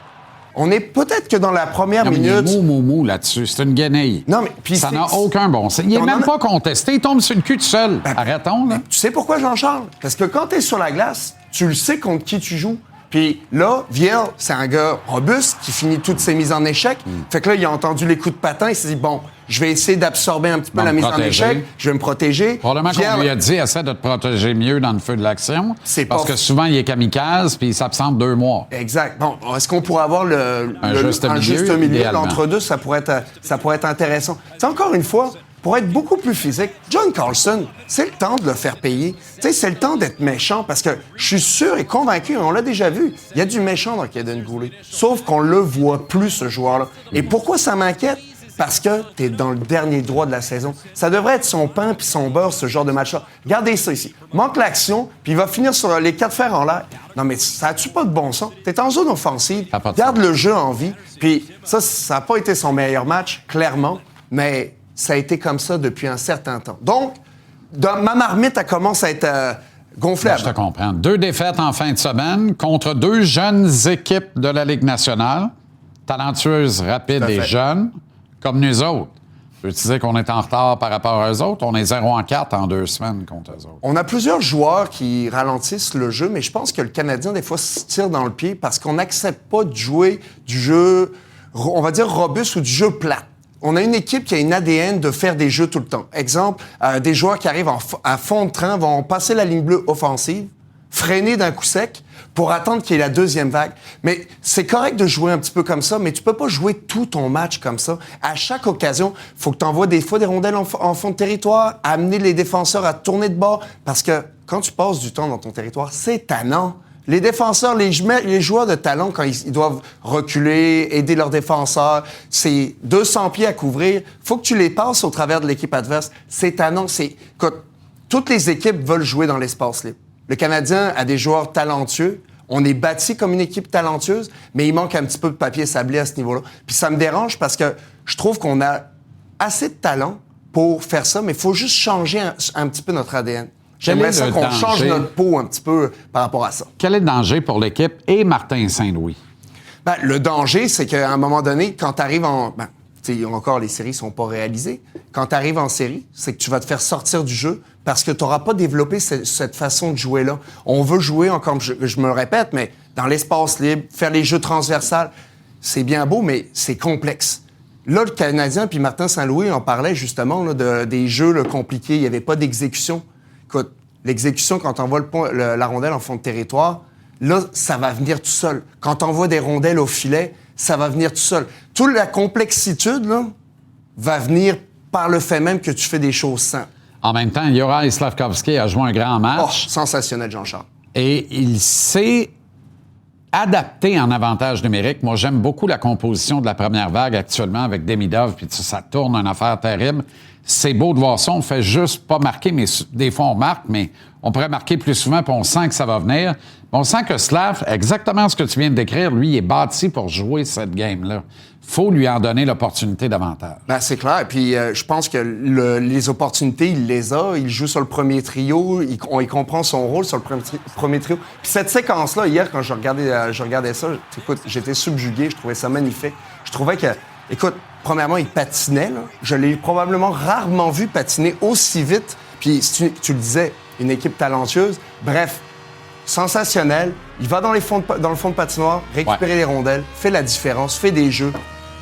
On est peut-être que dans la première minute... Il est mou là-dessus. C'est une guenille. Non, mais puis ça n'a aucun bon sens. Il n'est même pas contesté. Il tombe sur le cul tout seul. Arrêtons, là. Tu sais pourquoi, Jean-Charles? Parce que quand tu es sur la glace, tu le sais contre qui tu joues. Puis là, Viel, c'est un gars robuste qui finit toutes ses mises en échec. Fait que là, il a entendu les coups de patin. Il s'est dit, bon, je vais essayer d'absorber un petit peu la mise en échec. Je vais me protéger. Probablement qu'on lui a dit, essaie de te protéger mieux dans le feu de l'action. Parce que souvent, il est kamikaze puis il s'absente 2 mois. Exact. Bon, est-ce qu'on pourrait avoir un juste milieu entre deux? Ça pourrait être intéressant. C'est encore une fois... Pour être beaucoup plus physique, John Carlson, c'est le temps de le faire payer. Tu sais, c'est le temps d'être méchant parce que je suis sûr et convaincu, on l'a déjà vu, il y a du méchant dans Caden Goulet. Sauf qu'on le voit plus, ce joueur-là. Et pourquoi ça m'inquiète? Parce que t'es dans le dernier droit de la saison. Ça devrait être son pain puis son beurre, ce genre de match-là. Regardez ça ici. Manque l'action, puis il va finir sur les 4 fers en l'air. Non, mais ça a-tu pas de bon sens? T'es en zone offensive, garde le jeu en vie. Puis ça n'a pas été son meilleur match, clairement, mais... Ça a été comme ça depuis un certain temps. Donc, ma marmite, elle commence à être gonflable. Je te comprends. 2 défaites en fin de semaine contre 2 jeunes équipes de la Ligue nationale, talentueuses, rapides et jeunes, comme nous autres. Je veux te dire qu'on est en retard par rapport à eux autres. On est 0-4 en 2 semaines contre eux autres. On a plusieurs joueurs qui ralentissent le jeu, mais je pense que le Canadien, des fois, se tire dans le pied parce qu'on n'accepte pas de jouer du jeu, on va dire, robuste ou du jeu plat. On a une équipe qui a une ADN de faire des jeux tout le temps. Exemple, des joueurs qui arrivent à fond de train vont passer la ligne bleue offensive, freiner d'un coup sec pour attendre qu'il y ait la deuxième vague. Mais c'est correct de jouer un petit peu comme ça, mais tu peux pas jouer tout ton match comme ça. À chaque occasion, il faut que tu envoies des fois des rondelles en fond de territoire, amener les défenseurs à tourner de bord, parce que quand tu passes du temps dans ton territoire, c'est tannant. Les défenseurs, les joueurs de talent, quand ils doivent reculer, aider leurs défenseurs, c'est 200 pieds à couvrir. Faut que tu les passes au travers de l'équipe adverse. C'est tannant. Écoute, toutes les équipes veulent jouer dans l'espace libre. Le Canadien a des joueurs talentueux. On est bâti comme une équipe talentueuse, mais il manque un petit peu de papier sablé à ce niveau-là. Puis ça me dérange parce que je trouve qu'on a assez de talent pour faire ça, mais il faut juste changer un petit peu notre ADN. J'aimerais ça qu'on change notre peau un petit peu par rapport à ça. Quel est le danger pour l'équipe et Martin Saint-Louis? Ben, le danger, c'est qu'à un moment donné, quand tu arrives en... Ben, encore, les séries sont pas réalisées. Quand tu arrives en série, c'est que tu vas te faire sortir du jeu parce que tu n'auras pas développé cette façon de jouer-là. On veut jouer, encore, je me le répète, mais dans l'espace libre, faire les jeux transversales, c'est bien beau, mais c'est complexe. Là, le Canadien puis Martin Saint-Louis en parlait justement là, des jeux là, compliqués. Il n'y avait pas d'exécution. Écoute, l'exécution, quand tu envoies la rondelle en fond de territoire, là, ça va venir tout seul. Quand tu envoies des rondelles au filet, ça va venir tout seul. Toute la complexitude là, va venir par le fait même que tu fais des choses simples. En même temps, Juraj Slafkovský a joué un grand match. Oh, sensationnel, Jean-Charles. Et il s'est adapté en avantage numérique. Moi, j'aime beaucoup la composition de la première vague actuellement avec Demidov, puis ça tourne, une affaire terrible. C'est beau de voir ça. On fait juste pas marquer, mais des fois on marque, mais on pourrait marquer plus souvent, puis on sent que ça va venir. On sent que Slav, exactement ce que tu viens de décrire, lui, il est bâti pour jouer cette game-là. Faut lui en donner l'opportunité davantage. Ben, c'est clair. Puis je pense que les opportunités, il les a. Il joue sur le premier trio. Il comprend son rôle sur le premier trio. Puis cette séquence-là, hier, quand je regardais ça, écoute, j'étais subjugué. Je trouvais ça magnifique. Je trouvais que, écoute, premièrement, il patinait. Là. Je l'ai probablement rarement vu patiner aussi vite. Puis tu le disais, une équipe talentueuse. Bref, sensationnel. Il va dans le fond de patinoire, récupérer les rondelles, fait la différence, fait des jeux.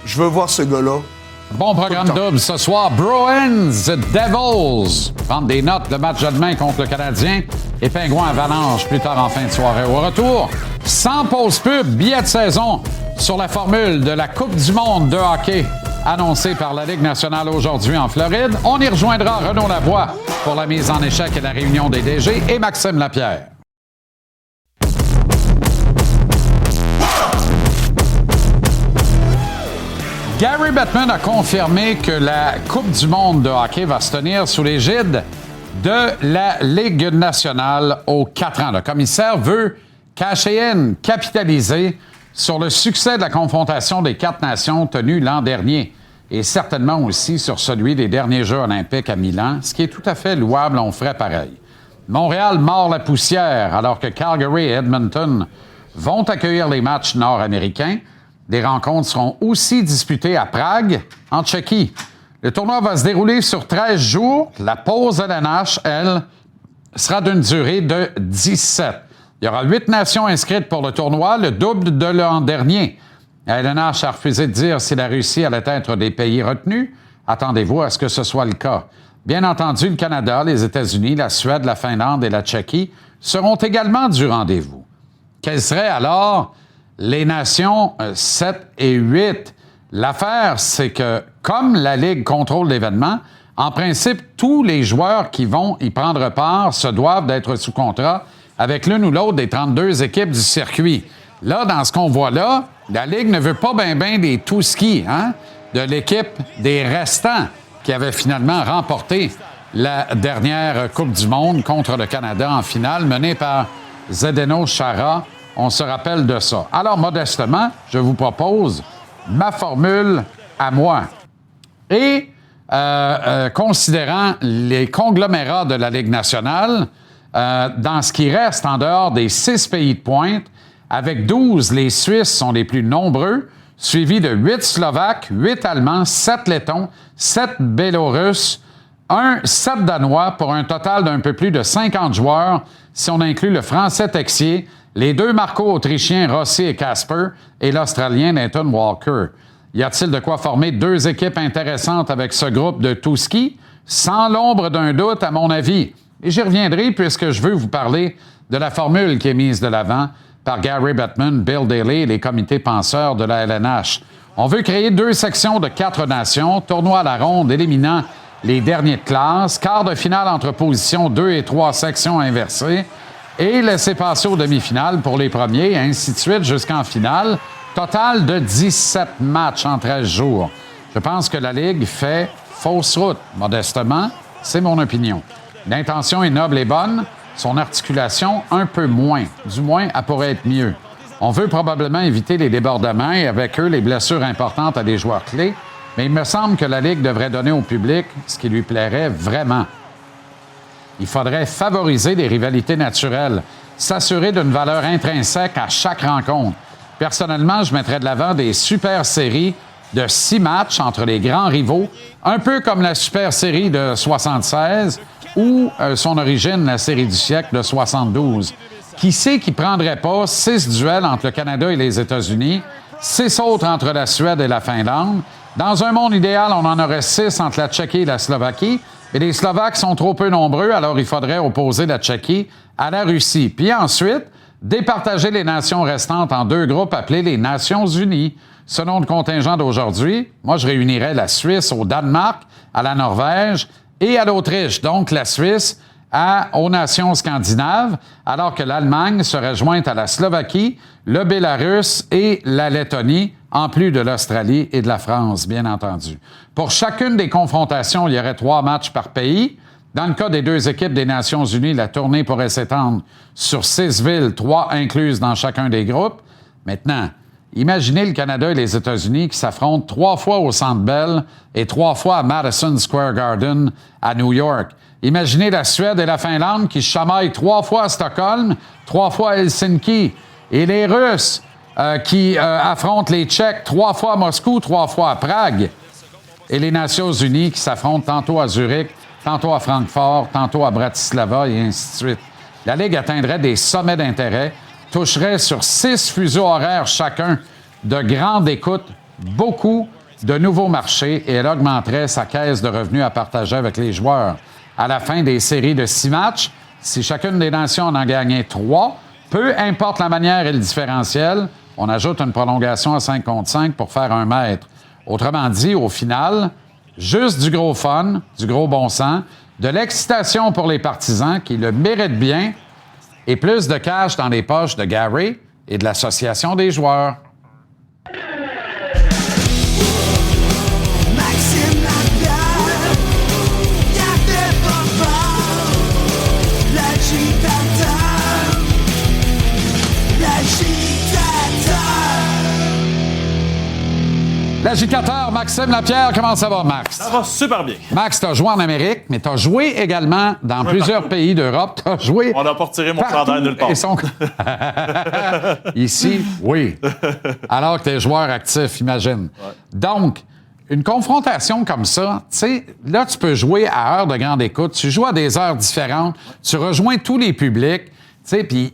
Je veux voir ce gars-là. Bon programme double ce soir. Bruins Devils. Prendre des notes de match de demain contre le Canadien. Et Pingouins Avalanche plus tard en fin de soirée. Au retour, sans pause pub, billet de saison sur la formule de la Coupe du monde de hockey annoncée par la Ligue nationale aujourd'hui en Floride. On y rejoindra Renaud Lavoie pour la mise en échec et la réunion des DG et Maxime Lapierre. Gary Bettman a confirmé que la Coupe du monde de hockey va se tenir sous l'égide de la Ligue nationale aux 4 ans. Le commissaire veut capitaliser sur le succès de la confrontation des 4 nations tenue l'an dernier et certainement aussi sur celui des derniers Jeux olympiques à Milan, ce qui est tout à fait louable, on ferait pareil. Montréal mord la poussière alors que Calgary et Edmonton vont accueillir les matchs nord-américains. Des rencontres seront aussi disputées à Prague, en Tchéquie. Le tournoi va se dérouler sur 13 jours. La pause LNH, elle, sera d'une durée de 17. Il y aura 8 nations inscrites pour le tournoi, le double de l'an dernier. La LNH a refusé de dire si la Russie allait être des pays retenus. Attendez-vous à ce que ce soit le cas. Bien entendu, le Canada, les États-Unis, la Suède, la Finlande et la Tchéquie seront également du rendez-vous. Quelles seraient alors les nations 7 et 8? L'affaire, c'est que, comme la Ligue contrôle l'événement, en principe, tous les joueurs qui vont y prendre part se doivent d'être sous contrat avec l'une ou l'autre des 32 équipes du circuit. Là, dans ce qu'on voit là, la Ligue ne veut pas ben des tout-skis, de l'équipe des restants qui avait finalement remporté la dernière Coupe du monde contre le Canada en finale, menée par Zdeno Chara. On se rappelle de ça. Alors, modestement, je vous propose ma formule à moi. Et considérant les conglomérats de la Ligue nationale, dans ce qui reste en dehors des 6 pays de pointe, avec 12, les Suisses sont les plus nombreux, suivis de 8 Slovaques, 8 Allemands, 7 Lettons, 7 Biélorusses, 7 Danois, pour un total d'un peu plus de 50 joueurs, si on inclut le Français Texier, les 2 Marco-Autrichiens Rossi et Casper et l'Australien Nathan Walker. Y a-t-il de quoi former 2 équipes intéressantes avec ce groupe de tout-ski? Sans l'ombre d'un doute, à mon avis. Et j'y reviendrai puisque je veux vous parler de la formule qui est mise de l'avant par Gary Bettman, Bill Daly et les comités penseurs de la LNH. On veut créer 2 sections de 4 nations, tournoi à la ronde éliminant les derniers de classe, quart de finale entre positions 2 et 3 sections inversées, et laisser passer aux demi-finales pour les premiers, et ainsi de suite jusqu'en finale. Total de 17 matchs en 13 jours. Je pense que la Ligue fait fausse route, modestement. C'est mon opinion. L'intention est noble et bonne, son articulation un peu moins. Du moins, elle pourrait être mieux. On veut probablement éviter les débordements et avec eux les blessures importantes à des joueurs clés. Mais il me semble que la Ligue devrait donner au public ce qui lui plairait vraiment. Il faudrait favoriser des rivalités naturelles, s'assurer d'une valeur intrinsèque à chaque rencontre. Personnellement, je mettrais de l'avant des super séries de 6 matchs entre les grands rivaux, un peu comme la super série de 76 ou son origine, la série du siècle de 72. Qui sait qui prendrait pas 6 duels entre le Canada et les États-Unis, 6 autres entre la Suède et la Finlande? Dans un monde idéal, on en aurait 6 entre la Tchéquie et la Slovaquie, mais les Slovaques sont trop peu nombreux, alors il faudrait opposer la Tchéquie à la Russie. Puis ensuite, départager les nations restantes en 2 groupes appelés les Nations unies. Selon le contingent d'aujourd'hui, moi, je réunirais la Suisse au Danemark, à la Norvège et à l'Autriche. Donc, la Suisse aux nations scandinaves, alors que l'Allemagne serait jointe à la Slovaquie, le Bélarus et la Lettonie, en plus de l'Australie et de la France, bien entendu. Pour chacune des confrontations, il y aurait 3 matchs par pays. Dans le cas des 2 équipes des Nations unies, la tournée pourrait s'étendre sur 6 villes, 3 incluses dans chacun des groupes. Maintenant, imaginez le Canada et les États-Unis qui s'affrontent 3 fois au Centre Bell et 3 fois à Madison Square Garden à New York. Imaginez la Suède et la Finlande qui se chamaillent 3 fois à Stockholm, 3 fois à Helsinki. Et les Russes qui affrontent les Tchèques 3 fois à Moscou, 3 fois à Prague. Et les Nations unies qui s'affrontent tantôt à Zurich, tantôt à Francfort, tantôt à Bratislava et ainsi de suite. La Ligue atteindrait des sommets d'intérêt, toucherait sur 6 fuseaux horaires chacun de grande écoute, beaucoup de nouveaux marchés et elle augmenterait sa caisse de revenus à partager avec les joueurs. À la fin des séries de 6 matchs, si chacune des nations en gagnait 3, peu importe la manière et le différentiel, on ajoute une prolongation à 5 contre 5 pour faire 1 mètre. Autrement dit, au final, juste du gros fun, du gros bon sens, de l'excitation pour les partisans qui le méritent bien et plus de cash dans les poches de Gary et de l'association des joueurs. L'agitateur Maxime Lapierre, comment ça va, Max? Ça va super bien. Max, tu as joué en Amérique, mais tu as joué également dans plusieurs pays d'Europe. Tu as joué. On n'a pas retiré mon chandail nulle part. Ici, oui. Alors que tu es joueur actif, imagine. Ouais. Donc, une confrontation comme ça, tu sais, là, tu peux jouer à heure de grande écoute. Tu joues à des heures différentes. Tu rejoins tous les publics. Tu sais, puis.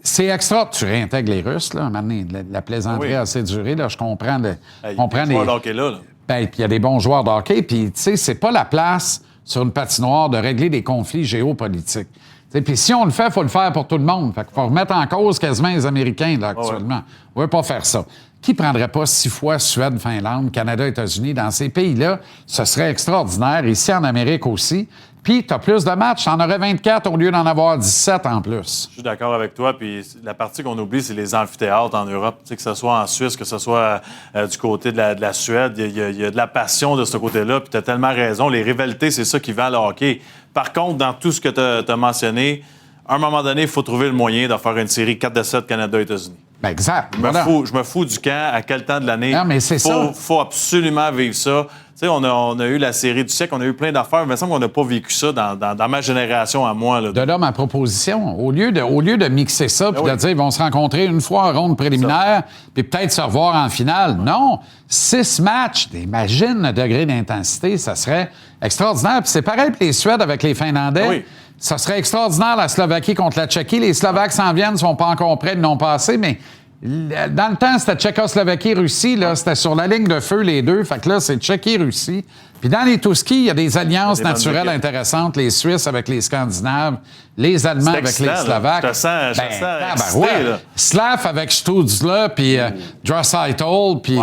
C'est extra. Tu réintègres les Russes, là. Maintenant, la plaisanterie a assez duré, là. Je comprends. Il y a des joueurs de hockey là. Ben, puis il y a des bons joueurs de hockey. Puis, tu sais, c'est pas la place sur une patinoire de régler des conflits géopolitiques. Puis si on le fait, il faut le faire pour tout le monde. Fait qu'il faut remettre en cause quasiment les Américains, là, actuellement. On veut pas faire ça. Qui prendrait pas 6 fois Suède, Finlande, Canada, États-Unis? Dans ces pays-là, ce serait extraordinaire. Ici, en Amérique aussi. Puis, tu as plus de matchs. Tu en aurais 24 au lieu d'en avoir 17 en plus. Je suis d'accord avec toi. Puis, la partie qu'on oublie, c'est les amphithéâtres en Europe. Tu sais, que ce soit en Suisse, que ce soit du côté de la Suède, il y a de la passion de ce côté-là. Puis, tu as tellement raison. Les rivalités, c'est ça qui vend le hockey. Par contre, dans tout ce que tu as mentionné, à un moment donné, il faut trouver le moyen de faire une série 4-7 Canada-États-Unis. Ben exact. Je me fous du camp. À quel temps de l'année? Non, mais c'est ça. Faut absolument vivre ça. Tu sais, on a eu la série du siècle, on a eu plein d'affaires, mais il me semble qu'on n'a pas vécu ça dans ma génération à moi. Là. De là, ma proposition, au lieu de mixer ça puis de dire ils vont se rencontrer une fois en ronde préliminaire puis peut-être se revoir en finale. Non, 6 matchs, imagine le degré d'intensité, ça serait extraordinaire. Puis c'est pareil pour les Suèdes avec les Finlandais. Oui. Ça serait extraordinaire, la Slovaquie contre la Tchéquie. Les Slovaques s'en viennent, ne sont pas encore prêts, ne l'ont passé, mais dans le temps, c'était Tchécoslovaquie-Russie, là, c'était sur la ligne de feu les deux. Fait que là, c'est Tchéquie-Russie. Puis dans les Touskis, il y a des alliances naturelles intéressantes. Les Suisses avec les Scandinaves, les Allemands avec les Slovaques. Je te sens excité, là. Slav avec Stutzla, puis Draisaitl, puis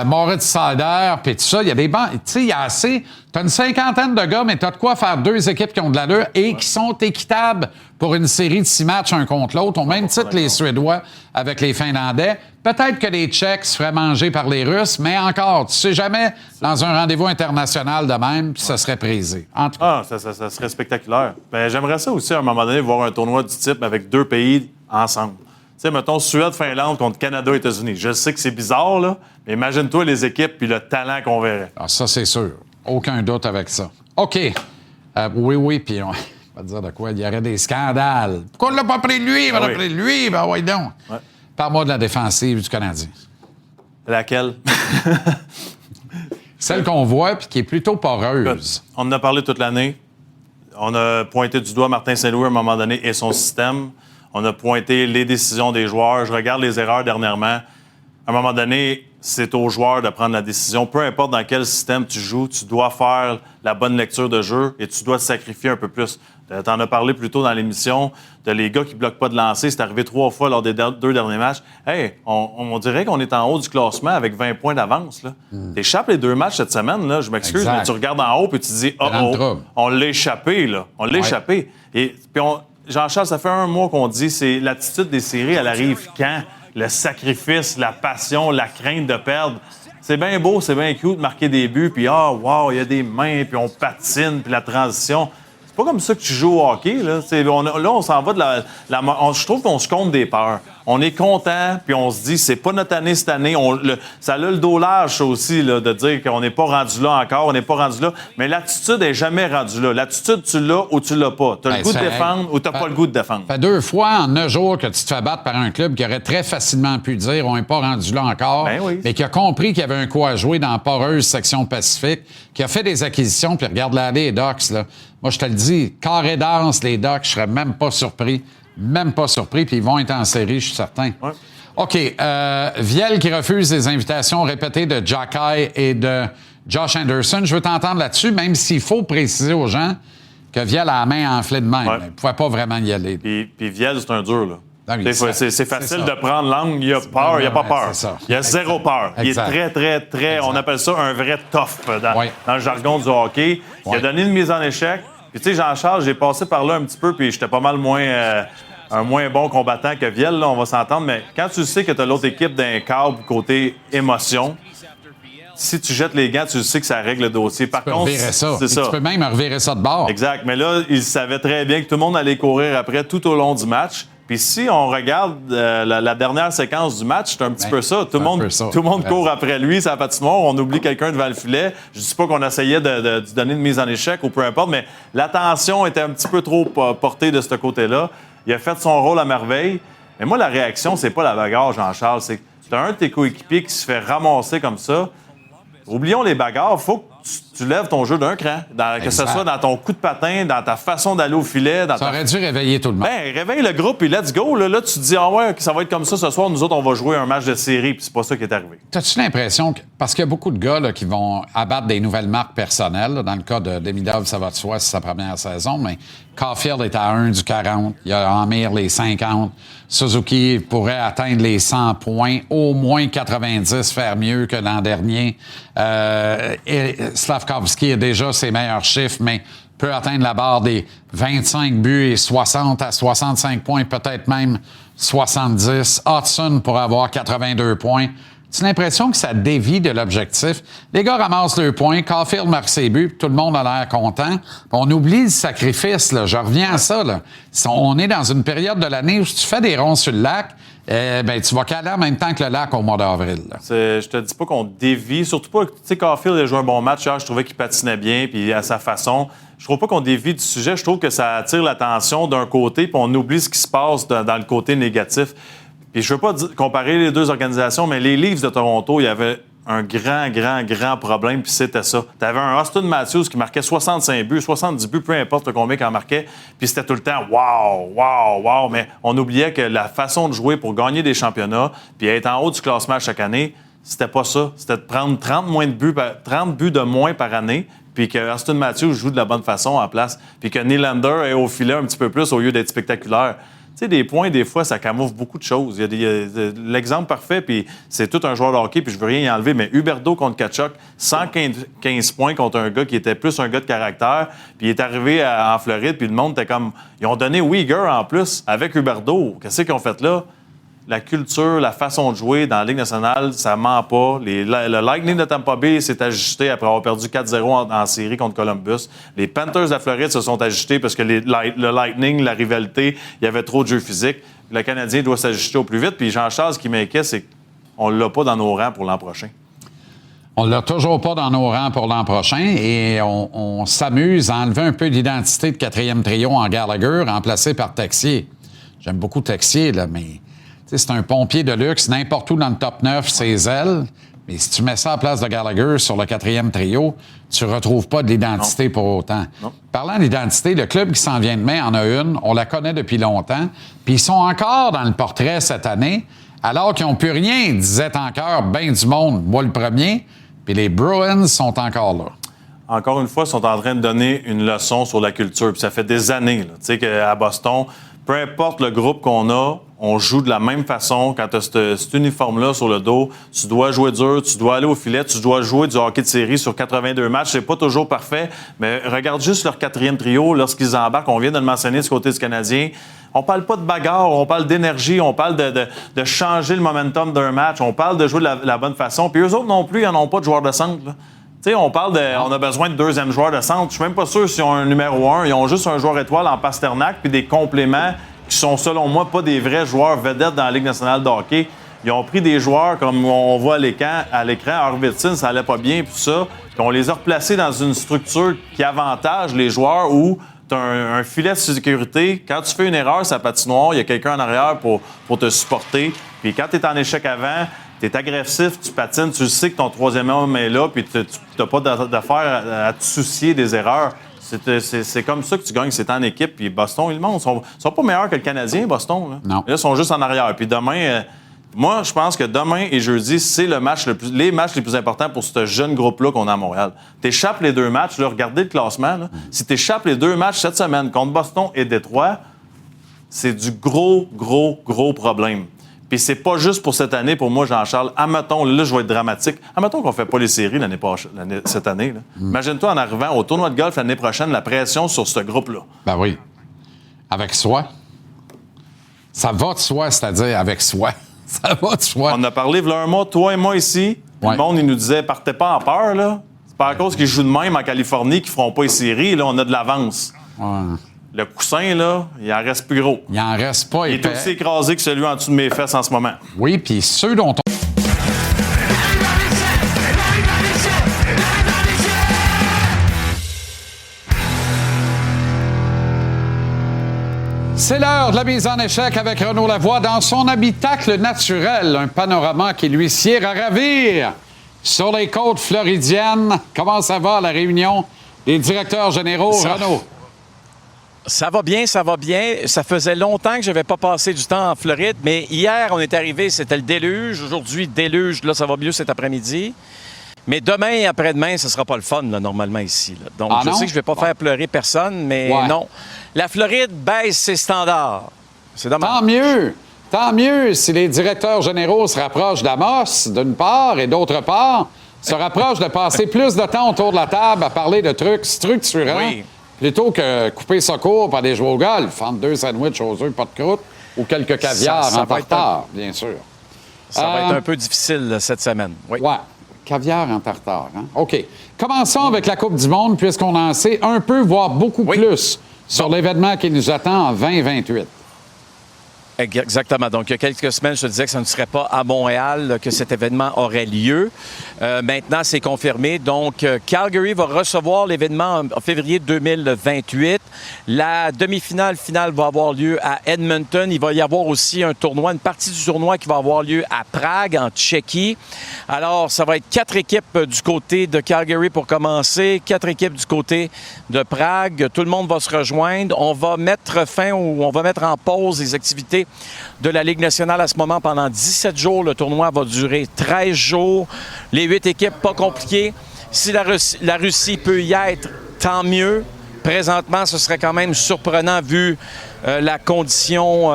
Moritz Seider, puis tout ça. Il y a des bancs. Tu sais, il y a assez. T'as une 50aine de gars, mais t'as de quoi faire 2 équipes qui ont de l'allure et qui sont équitables pour une série de 6 matchs un contre l'autre. Au même titre, les Suédois avec les Finlandais. Peut-être que les Tchèques se feraient manger par les Russes, mais encore, tu sais jamais dans un rendez-vous international de même, puis ça serait prisé. En tout cas. Ça serait spectaculaire. Ben, j'aimerais ça aussi, à un moment donné, voir un tournoi du type avec 2 pays ensemble. sais, mettons, Suède-Finlande contre Canada-États-Unis. Je sais que c'est bizarre, là, mais imagine-toi les équipes puis le talent qu'on verrait. Ah, ça, c'est sûr. Aucun doute avec ça. OK. Oui, puis on va dire de quoi? Il y aurait des scandales. Pourquoi on l'a pas pris lui? On l'a pris lui? Ben oui, donc. Ouais. Parle-moi de la défensive du Canadien. Laquelle? Celle qu'on voit puis qui est plutôt poreuse. On en a parlé toute l'année. On a pointé du doigt Martin Saint-Louis à un moment donné et son système. On a pointé les décisions des joueurs. Je regarde les erreurs dernièrement. À un moment donné, c'est aux joueurs de prendre la décision. Peu importe dans quel système tu joues, tu dois faire la bonne lecture de jeu et tu dois te sacrifier un peu plus. Tu en as parlé plus tôt dans l'émission de les gars qui ne bloquent pas de lancer. C'est arrivé 3 fois lors des 2 derniers matchs. Hey, on dirait qu'on est en haut du classement avec 20 points d'avance. Tu échappes les 2 matchs cette semaine. Là. Je m'excuse, Exact. mais tu regardes en haut et tu te dis on l'a échappé. Là. On l'a échappé. Et puis Jean-Charles, ça fait 1 mois qu'on dit c'est l'attitude des séries, elle arrive quand? Le sacrifice, la passion, la crainte de perdre. C'est bien beau, c'est bien cute de marquer des buts, puis wow, il y a des mains, puis on patine, puis la transition. C'est pas comme ça que tu joues au hockey. Là, on s'en va de je trouve qu'on se compte des peurs. On est content, puis on se dit, c'est pas notre année cette année. Ça a le dos large, ça aussi, là, de dire qu'on n'est pas rendu là encore, on n'est pas rendu là. Mais l'attitude n'est jamais rendue là. L'attitude, tu l'as ou tu l'as pas. Tu as le goût de défendre ou tu n'as pas le goût de défendre. Ça fait 2 fois en 9 jours que tu te fais battre par un club qui aurait très facilement pu dire on n'est pas rendu là encore, oui. mais qui a compris qu'il y avait un coup à jouer dans la poreuse section Pacifique, qui a fait des acquisitions, puis regarde l'année, les Ducks, là. Moi, je te le dis, carré d'as, les Ducks, je serais même pas surpris. Même pas surpris, puis ils vont être en série, je suis certain. Ouais. OK. Viel qui refuse les invitations répétées de Jacky et de Josh Anderson. Je veux t'entendre là-dessus, même s'il faut préciser aux gens que Viel a la main enflée de même. Ouais. Il ne pouvait pas vraiment y aller. Puis Viel, c'est un dur, là. Ah oui, c'est facile de prendre l'angle. Il y a peur, il n'y a pas peur. C'est ça. Il y a zéro peur. Il est Exact. très, très, très... Exact. On appelle ça un vrai tough dans le jargon du hockey. Il Ouais. a donné une mise en échec. Puis tu sais, Jean-Charles, j'ai passé par là un petit peu, puis j'étais pas mal moins... un moins bon combattant que Viel, là, on va s'entendre. Mais quand tu sais que tu as l'autre équipe d'un câble côté émotion, si tu jettes les gants, tu sais que ça règle le dossier. Par contre, c'est ça. Tu peux même revirer ça de bord. Exact. Mais là, il savait très bien que tout le monde allait courir après tout au long du match. Puis si on regarde la dernière séquence du match, c'est un petit peu ça. Tout le monde court après lui, sa patinoire. On oublie quelqu'un devant le filet. Je dis pas qu'on essayait de donner une mise en échec ou peu importe, mais l'attention était un petit peu trop portée de ce côté-là. Il a fait son rôle à merveille. Mais moi, la réaction, c'est pas la bagarre, Jean-Charles. C'est un de tes coéquipiers qui se fait ramasser comme ça. Oublions les bagarres. Faut que tu lèves ton jeu d'un cran. Que ce soit dans ton coup de patin, dans ta façon d'aller au filet. Ça aurait dû réveiller tout le monde. Ben, réveille le groupe et let's go. Là, tu te dis, ah ouais, ça va être comme ça ce soir. Nous autres, on va jouer un match de série. Puis c'est pas ça qui est arrivé. T'as-tu l'impression que... Parce qu'il y a beaucoup de gars là, qui vont abattre des nouvelles marques personnelles. Là, dans le cas de Demidov, ça va de soi, c'est sa première saison. Mais Caulfield est à 1 du 40. Il y a Amir les 50. Suzuki pourrait atteindre les 100 points. Au moins 90, faire mieux que l'an dernier. Et Slavkovski a déjà ses meilleurs chiffres, mais peut atteindre la barre des 25 buts et 60 à 65 points, peut-être même 70. Hudson pourrait avoir 82 points. Tu as l'impression que ça dévie de l'objectif. Les gars ramassent leurs points, Caulfield marque ses buts, puis tout le monde a l'air content. Puis on oublie le sacrifice, là. Je reviens à ça, là. On est dans une période de l'année où si tu fais des ronds sur le lac, tu vas caler en même temps que le lac au mois d'avril. Je te dis pas qu'on dévie, surtout pas... Tu sais, Caulfield a joué un bon match hier, je trouvais qu'il patinait bien, puis à sa façon. Je trouve pas qu'on dévie du sujet, je trouve que ça attire l'attention d'un côté, puis on oublie ce qui se passe dans le côté négatif. Puis je veux pas comparer les deux organisations, mais les Leafs de Toronto, il y avait un grand problème, puis c'était ça. Tu avais un Auston Matthews qui marquait 65 buts, 70 buts, peu importe combien qu'il en marquait, puis c'était tout le temps « wow », mais on oubliait que la façon de jouer pour gagner des championnats, puis être en haut du classement chaque année, c'était pas ça. C'était de prendre 30 buts de moins par année, puis que Auston Matthews joue de la bonne façon en place, puis que Nylander est au filet un petit peu plus au lieu d'être spectaculaire. Tu sais, des points, des fois, ça camoufle beaucoup de choses. Il y a l'exemple parfait, puis c'est tout un joueur de hockey, puis je veux rien y enlever, mais Huberdeau contre Tkachuk, 115 points contre un gars qui était plus un gars de caractère, puis il est arrivé en Floride, puis le monde était comme... Ils ont donné Uyghur en plus avec Huberdeau. Qu'est-ce qu'ils ont fait là? La culture, la façon de jouer dans la Ligue nationale, ça ment pas. Le Lightning de Tampa Bay s'est ajusté après avoir perdu 4-0 en série contre Columbus. Les Panthers de la Floride se sont ajustés parce que le Lightning, la rivalité, il y avait trop de jeux physiques. Le Canadien doit s'ajuster au plus vite. Puis Jean-Charles, ce qui m'inquiète, c'est qu'on ne l'a pas dans nos rangs pour l'an prochain. On ne l'a toujours pas dans nos rangs pour l'an prochain et on s'amuse à enlever un peu d'identité de quatrième trio en Gallagher, remplacé par Texier. J'aime beaucoup Texier, là, mais c'est un pompier de luxe. N'importe où dans le top 9, ses ailes. Mais si tu mets ça à la place de Gallagher sur le quatrième trio, tu ne retrouves pas de l'identité pour autant. Non. Parlant d'identité, le club qui s'en vient demain en a une. On la connaît depuis longtemps. Puis ils sont encore dans le portrait cette année, alors qu'ils n'ont plus rien, disait encore bien du monde. Moi, le premier. Puis les Bruins sont encore là. Encore une fois, ils sont en train de donner une leçon sur la culture. Puis ça fait des années, tu sais, qu'à Boston, peu importe le groupe qu'on a, on joue de la même façon. Quand tu as cet uniforme-là sur le dos, tu dois jouer dur, tu dois aller au filet, tu dois jouer du hockey de série sur 82 matchs. C'est pas toujours parfait, mais regarde juste leur quatrième trio lorsqu'ils embarquent. On vient de le mentionner du côté du Canadien. On parle pas de bagarre, on parle d'énergie, on parle de changer le momentum d'un match, on parle de jouer de la bonne façon. Puis eux autres non plus, ils n'en ont pas de joueurs de centre, là. Tu sais, on a besoin de deuxième joueur de centre. Je suis même pas sûr s'ils ont un numéro 1. Ils ont juste un joueur étoile en Pasternak puis des compléments qui sont, selon moi, pas des vrais joueurs vedettes dans la Ligue nationale de hockey. Ils ont pris des joueurs, comme on voit à l'écran, Arvidsson, ça allait pas bien, puis ça. Puis on les a replacés dans une structure qui avantage les joueurs où tu as un filet de sécurité. Quand tu fais une erreur, sa patinoire, il y a quelqu'un en arrière pour te supporter. Puis quand tu es en échec avant, tu es agressif, tu patines, tu sais que ton troisième homme est là, puis tu n'as pas d'affaire à te soucier des erreurs. C'est comme ça que tu gagnes, c'est en équipe. Puis Boston, ils le montrent. Ils sont pas meilleurs que le Canadien, Boston. Là. Non. Là, ils sont juste en arrière. Puis demain, moi, je pense que demain et jeudi, c'est les matchs les plus importants pour ce jeune groupe-là qu'on a à Montréal. Tu échappes les deux matchs, là, regardez le classement. Là. Si tu échappes les deux matchs cette semaine contre Boston et Détroit, c'est du gros problème. Puis c'est pas juste pour cette année, pour moi, Jean-Charles. Admettons, là, je vais être dramatique. Admettons qu'on fait pas les séries cette année. Là. Imagine-toi en arrivant au tournoi de golf l'année prochaine, la pression sur ce groupe-là. Ben oui. Avec soi. Ça va de soi, c'est-à-dire avec soi. Ça va de soi. On en a parlé il y a un mois, toi et moi ici. Ouais. Le monde, il nous disait, partez pas en peur, là. C'est pas à cause qu'ils jouent de même en Californie qu'ils feront pas les séries. Là, on a de l'avance. Ouais. Le coussin, là, il en reste plus gros. Il en reste pas. Il est aussi écrasé que celui en dessous de mes fesses en ce moment. Oui, puis ceux dont on... C'est l'heure de la mise en échec avec Renaud Lavoie dans son habitacle naturel, un panorama qui lui sied à ravir. Sur les côtes floridiennes, comment ça va à la réunion des directeurs généraux, Renaud? Ça va bien, ça va bien. Ça faisait longtemps que je n'avais pas passé du temps en Floride, mais hier, on est arrivé, c'était le déluge. Aujourd'hui, déluge, là, ça va mieux cet après-midi. Mais demain et après-demain, ce ne sera pas le fun, là, normalement, ici. Là. Donc, je sais que je ne vais pas faire pleurer personne, mais non. La Floride baisse ses standards. C'est dommage. Tant mieux! Tant mieux si les directeurs généraux se rapprochent d'Amos, d'une part, et d'autre part, se rapprochent de passer plus de temps autour de la table à parler de trucs structurants. Oui. Plutôt que couper ça court pour aller jouer au golf, entre 2 sandwichs aux œufs, pas de croûte, ou quelques caviars en tartare, bien sûr. Ça va être un peu difficile là, cette semaine. Oui. Ouais. Caviar en tartare, hein? OK. Commençons avec la Coupe du Monde, puisqu'on en sait un peu, voire beaucoup plus sur l'événement qui nous attend en 2028. Exactement. Donc, il y a quelques semaines, je te disais que ça ne serait pas à Montréal que cet événement aurait lieu. Maintenant, c'est confirmé. Donc, Calgary va recevoir l'événement en février 2028. La demi-finale finale va avoir lieu à Edmonton. Il va y avoir aussi un tournoi, une partie du tournoi qui va avoir lieu à Prague, en Tchéquie. Alors, ça va être 4 équipes du côté de Calgary pour commencer, 4 équipes du côté de Prague. Tout le monde va se rejoindre. On va mettre fin ou on va mettre en pause les activités de la Ligue nationale à ce moment pendant 17 jours. Le tournoi va durer 13 jours. Les 8 équipes, pas compliquées. Si la Russie peut y être, tant mieux. Présentement, ce serait quand même surprenant vu la condition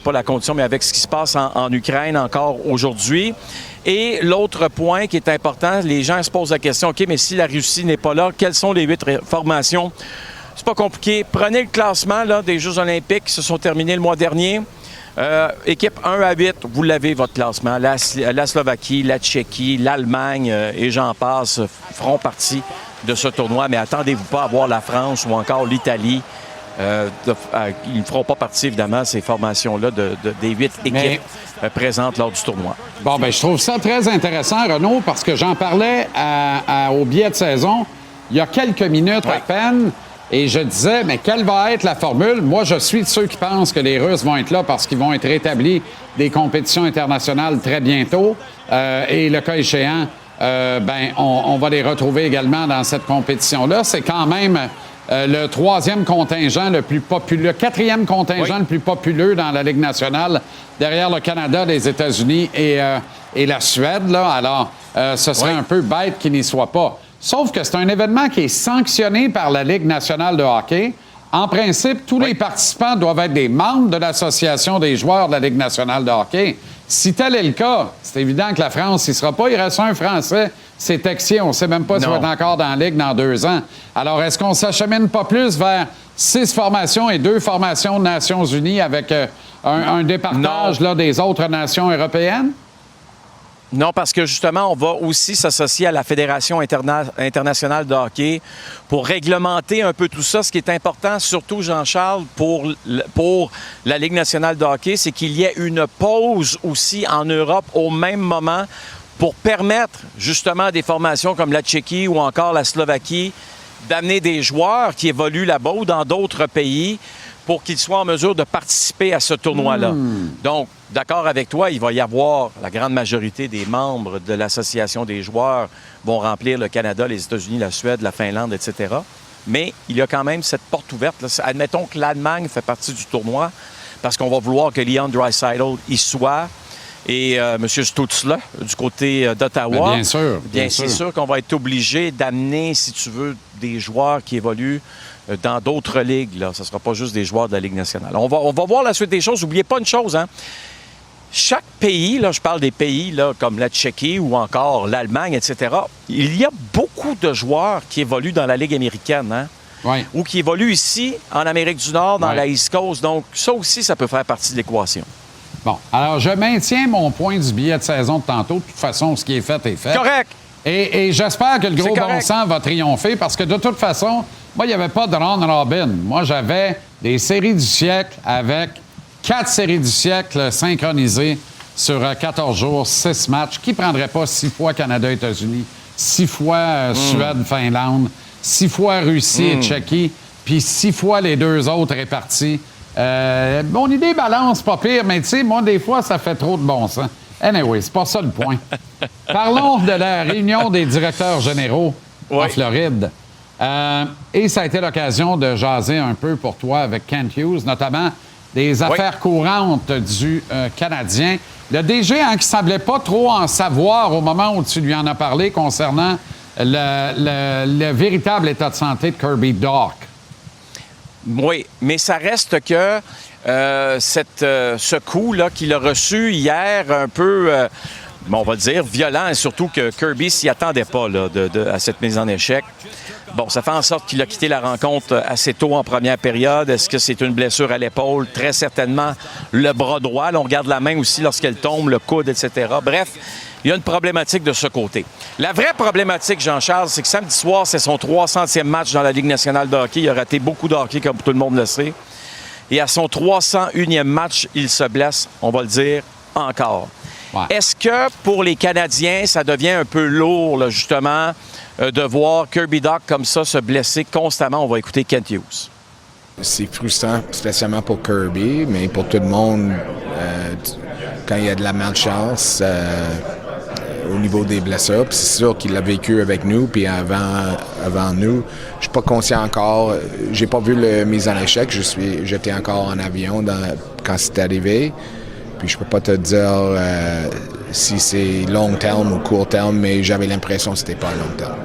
pas la condition, mais avec ce qui se passe en Ukraine encore aujourd'hui. Et l'autre point qui est important, les gens se posent la question, OK, mais si la Russie n'est pas là, quelles sont les 8 formations? C'est pas compliqué. Prenez le classement là, des Jeux olympiques qui se sont terminés le mois dernier. Équipe 1 à 8, vous l'avez, votre classement. La Slovaquie, la Tchéquie, l'Allemagne et j'en passe feront partie de ce tournoi. Mais attendez-vous pas à voir la France ou encore l'Italie Ils ne feront pas partie, évidemment, ces formations-là des 8 équipes présentes lors du tournoi. Bon, bien, je trouve ça très intéressant, Renaud, parce que j'en parlais au billet de saison il y a quelques minutes à peine, et je disais, mais quelle va être la formule? Moi, je suis de ceux qui pensent que les Russes vont être là parce qu'ils vont être rétablis des compétitions internationales très bientôt, et le cas échéant, on va les retrouver également dans cette compétition-là. C'est quand même le troisième contingent le plus populeux, le quatrième contingent le plus populeux dans la Ligue nationale, derrière le Canada, les États-Unis et la Suède. Là. Alors, ce serait un peu bête qu'il n'y soit pas. Sauf que c'est un événement qui est sanctionné par la Ligue nationale de hockey. En principe, tous les participants doivent être des membres de l'Association des joueurs de la Ligue nationale de hockey. Si tel est le cas, c'est évident que la France n'y sera pas. Il reste un Français, c'est Texier. On ne sait même pas s'il va être encore dans la Ligue dans 2 ans. Alors, est-ce qu'on ne s'achemine pas plus vers 6 formations et 2 formations de Nations unies avec un départage là, des autres nations européennes? Non, parce que justement, on va aussi s'associer à la Fédération internationale de hockey pour réglementer un peu tout ça. Ce qui est important, surtout, Jean-Charles, pour la Ligue nationale de hockey, c'est qu'il y ait une pause aussi en Europe au même moment pour permettre justement à des formations comme la Tchéquie ou encore la Slovaquie d'amener des joueurs qui évoluent là-bas ou dans d'autres pays pour qu'ils soient en mesure de participer à ce tournoi-là. Donc, d'accord avec toi, il va y avoir la grande majorité des membres de l'Association des joueurs vont remplir le Canada, les États-Unis, la Suède, la Finlande, etc. Mais il y a quand même cette porte ouverte. Là. Admettons que l'Allemagne fait partie du tournoi parce qu'on va vouloir que Leon Draisaitl y soit et M. Stützle du côté d'Ottawa. Bien sûr. C'est sûr qu'on va être obligé d'amener, si tu veux, des joueurs qui évoluent dans d'autres ligues. Là. Ce ne sera pas juste des joueurs de la Ligue nationale. On va voir la suite des choses. N'oubliez pas une chose, hein? Chaque pays, là, je parle des pays là, comme la Tchéquie ou encore l'Allemagne, etc., il y a beaucoup de joueurs qui évoluent dans la Ligue américaine, hein? Oui. Ou qui évoluent ici, en Amérique du Nord, dans la East Coast. Donc, ça aussi, ça peut faire partie de l'équation. Bon, alors je maintiens mon point du billet de saison de tantôt. De toute façon, ce qui est fait est fait. Correct! Et j'espère que le gros bon sens va triompher parce que de toute façon, moi, il n'y avait pas de round robin. Moi, j'avais des séries du siècle avec 4 séries du siècle synchronisées sur 14 jours, 6 matchs. Qui ne prendrait pas 6 fois Canada-États-Unis, 6 fois Suède-Finlande, 6 fois Russie et Tchéquie, puis 6 fois les 2 autres répartis? Mon idée balance, pas pire, mais tu sais, moi, des fois, ça fait trop de bon sens. Anyway, c'est pas ça le point. Parlons de la réunion des directeurs généraux en Floride. Et ça a été l'occasion de jaser un peu pour toi avec Kent Hughes, notamment des affaires courantes du Canadien. Le DG, qui ne semblait pas trop en savoir au moment où tu lui en as parlé concernant le véritable état de santé de Kirby Dach. Oui, mais ça reste que ce coup-là qu'il a reçu hier, un peu, on va dire, violent, et surtout que Kirby s'y attendait pas là, à cette mise en échec. Bon, ça fait en sorte qu'il a quitté la rencontre assez tôt en première période. Est-ce que c'est une blessure à l'épaule? Très certainement le bras droit. Là, on regarde la main aussi lorsqu'elle tombe, le coude, etc. Bref, il y a une problématique de ce côté. La vraie problématique, Jean-Charles, c'est que samedi soir, c'est son 300e match dans la Ligue nationale de hockey. Il a raté beaucoup de hockey, comme tout le monde le sait. Et à son 301e match, il se blesse, on va le dire, encore. Ouais. Est-ce que pour les Canadiens, ça devient un peu lourd, là, justement, de voir Kirby Dach comme ça se blesser constamment? On va écouter Kent Hughes. C'est frustrant, spécialement pour Kirby, mais pour tout le monde, quand il y a de la malchance au niveau des blessures, puis c'est sûr qu'il l'a vécu avec nous, puis avant nous. Je suis pas conscient encore. J'ai pas vu la mise en échec. J'étais encore en avion quand c'est arrivé. Puis je peux pas te dire si c'est long terme ou court terme, mais j'avais l'impression que c'était pas long terme.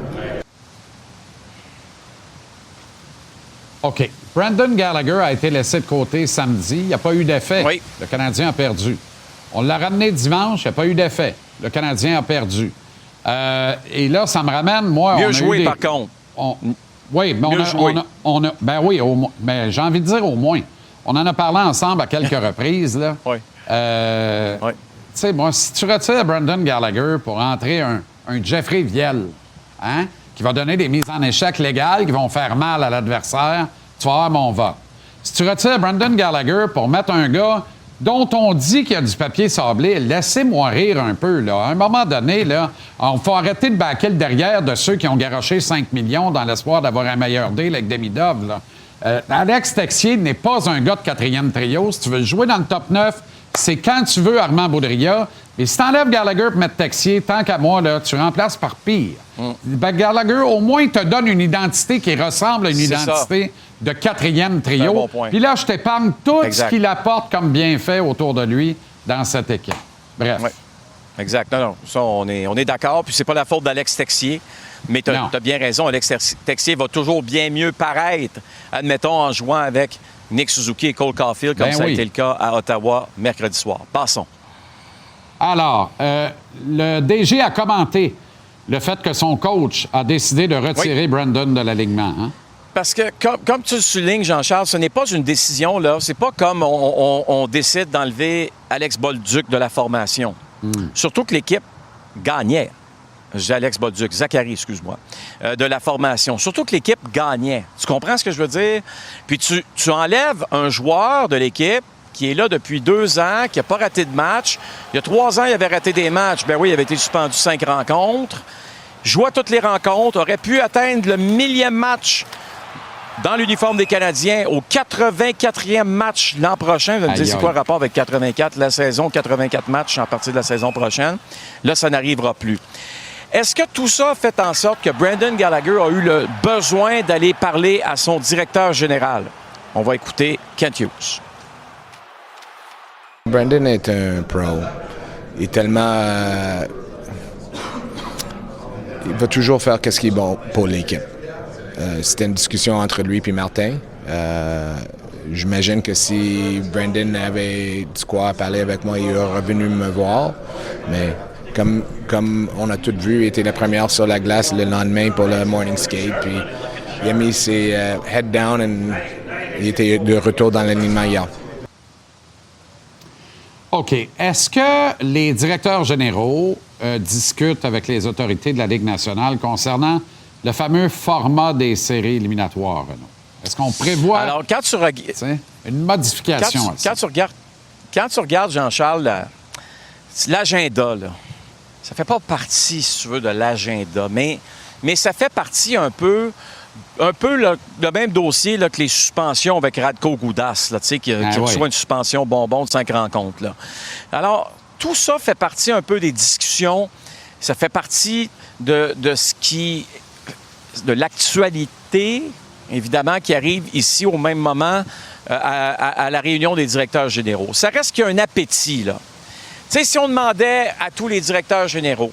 OK. Brendan Gallagher a été laissé de côté samedi. Il n'y a pas eu d'effet. Oui. Le Canadien a perdu. On l'a ramené dimanche. Il n'y a pas eu d'effet. Le Canadien a perdu. Et là, ça me ramène, moi... Mieux joué, par contre. Oui, mais mais j'ai envie de dire au moins. On en a parlé ensemble à quelques reprises, là. Oui. Tu sais, moi, si tu retires Brendan Gallagher pour entrer un Jeffrey Viel, hein, qui va donner des mises en échec légales qui vont faire mal à l'adversaire, tu vas avoir mon vote. Si tu retires Brendan Gallagher pour mettre un gars dont on dit qu'il y a du papier sablé, laissez-moi rire un peu. Là. À un moment donné, là, on faut arrêter de baquer le derrière de ceux qui ont garoché 5 millions dans l'espoir d'avoir un meilleur deal avec Demidov. Là. Alex Texier n'est pas un gars de 4e trio. Si tu veux jouer dans le top 9, c'est quand tu veux Armand Baudrillard. Et si tu enlèves Gallagher pour mettre Texier, tant qu'à moi, là, tu remplaces par pire. Ben, Gallagher, au moins, te donne une identité qui ressemble à une identité de 4e trio. Bon Puis là, je t'épargne tout ce qu'il apporte comme bienfait autour de lui dans cette équipe. Bref. Ouais. Exact. Non, ça, on est d'accord. Puis c'est pas la faute d'Alex Texier. Mais tu as bien raison. Alex Texier va toujours bien mieux paraître, admettons, en jouant avec Nick Suzuki et Cole Caulfield, comme ça a été le cas à Ottawa mercredi soir. Passons. Alors, le DG a commenté le fait que son coach a décidé de retirer Brandon de l'alignement. Hein? Parce que, comme tu le soulignes, Jean-Charles, ce n'est pas une décision, là. C'est pas comme on décide d'enlever Alex Bolduc de la formation. Surtout que l'équipe gagnait. J'ai Alex Bolduc, Zachary, excuse-moi, de la formation. Surtout que l'équipe gagnait. Tu comprends ce que je veux dire? Puis tu enlèves un joueur de l'équipe qui est là depuis 2 ans, qui n'a pas raté de match. Il y a 3 ans, il avait raté des matchs. Ben oui, il avait été suspendu 5 rencontres. Jouait toutes les rencontres, aurait pu atteindre le 1000e match dans l'uniforme des Canadiens au 84e match l'an prochain. Vous allez me dire, c'est quoi le rapport avec 84? La saison, 84 matchs en partie de la saison prochaine. Là, ça n'arrivera plus. Est-ce que tout ça fait en sorte que Brendan Gallagher a eu le besoin d'aller parler à son directeur général? On va écouter Kent Hughes. Brendan est un pro. Il est tellement... il va toujours faire ce qui est bon pour l'équipe. C'était une discussion entre lui et Martin. J'imagine que si Brendan avait du quoi à parler avec moi, il aurait revenu me voir. Mais comme on a tous vu, il était la première sur la glace le lendemain pour le morning skate. Puis il a mis ses head down et il était de retour dans l'alignement hier. OK. Est-ce que les directeurs généraux discutent avec les autorités de la Ligue nationale concernant le fameux format des séries éliminatoires, Renaud? Est-ce qu'on prévoit une modification? Quand tu regardes, Jean-Charles, l'agenda, là, ça fait pas partie, si tu veux, de l'agenda, mais ça fait partie un peu le même dossier là, que les suspensions avec Radko Gudas, là, qui reçoit une suspension bonbon de 5 rencontres. Là. Alors, tout ça fait partie un peu des discussions. Ça fait partie de l'actualité, évidemment, qui arrive ici au même moment à la réunion des directeurs généraux. Ça reste qu'il y a un appétit, là. Tu sais, si on demandait à tous les directeurs généraux,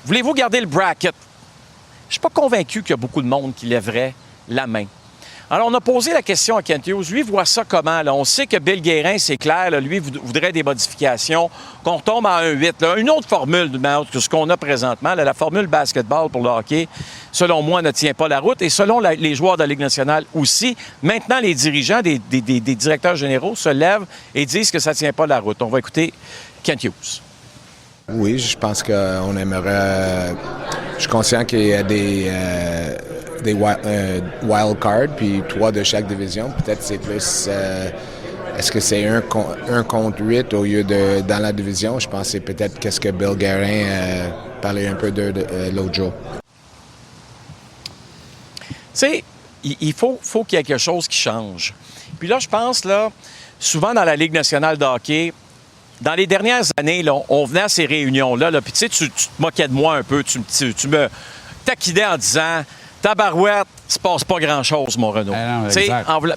voulez-vous garder le bracket? Je ne suis pas convaincu qu'il y a beaucoup de monde qui lèverait la main. Alors, on a posé la question à Kent Hughes. Lui, voit ça comment? Là? On sait que Bill Guérin, c'est clair, là, lui, voudrait des modifications, qu'on retombe à 1-8. Là. Une autre formule que ce qu'on a présentement, là, la formule basketball pour le hockey, selon moi, ne tient pas la route. Et selon les joueurs de la Ligue nationale aussi, maintenant, les dirigeants des directeurs généraux se lèvent et disent que ça ne tient pas la route. On va écouter Kent Hughes. Oui, je pense qu'on aimerait... Je suis conscient qu'il y a des wild cards, puis 3 de chaque division. Peut-être c'est plus... est-ce que c'est 1 contre 8 au lieu de dans la division? Je pense que c'est peut-être qu'est-ce que Bill Guérin parlait un peu de l'autre jour. Tu sais, il faut qu'il y ait quelque chose qui change. Puis là, je pense, là, souvent dans la Ligue nationale de hockey, dans les dernières années, là, on venait à ces réunions-là, puis tu sais, tu te moquais de moi un peu, tu me taquinais en disant « Tabarouette, il se passe pas grand-chose, mon Renaud. »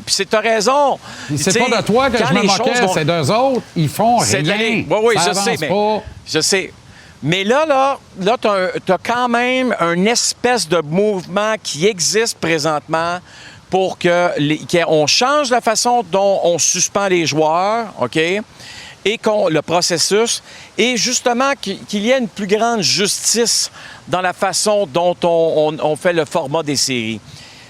Puis t'as raison. C'est pas de toi que je me moquais, c'est d'eux autres. Ils font rien. Oui, je sais, mais... Je sais. Mais là t'as quand même une espèce de mouvement qui existe présentement pour qu'on change la façon dont on suspend les joueurs, OK? Et le processus, et justement qu'il y ait une plus grande justice dans la façon dont on fait le format des séries.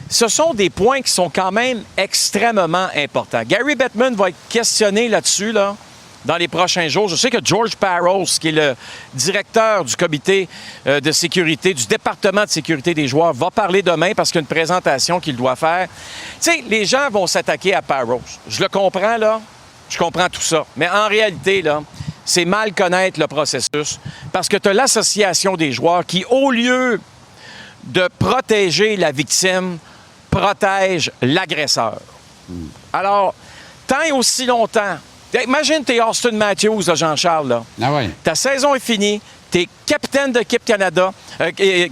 Ce sont des points qui sont quand même extrêmement importants. Gary Bettman va être questionné là-dessus, là, dans les prochains jours. Je sais que George Parros, qui est le directeur du comité de sécurité, du département de sécurité des joueurs, va parler demain parce qu'il y a une présentation qu'il doit faire. Tu sais, les gens vont s'attaquer à Parros. Je le comprends, là. Je comprends tout ça. Mais en réalité, là, c'est mal connaître le processus parce que tu as l'association des joueurs qui, au lieu de protéger la victime, protège l'agresseur. Alors, tant et aussi longtemps... Imagine, t'es Auston Matthews, là, Jean-Charles. Là. Ah oui. Ta saison est finie. T'es capitaine d'équipe Canada,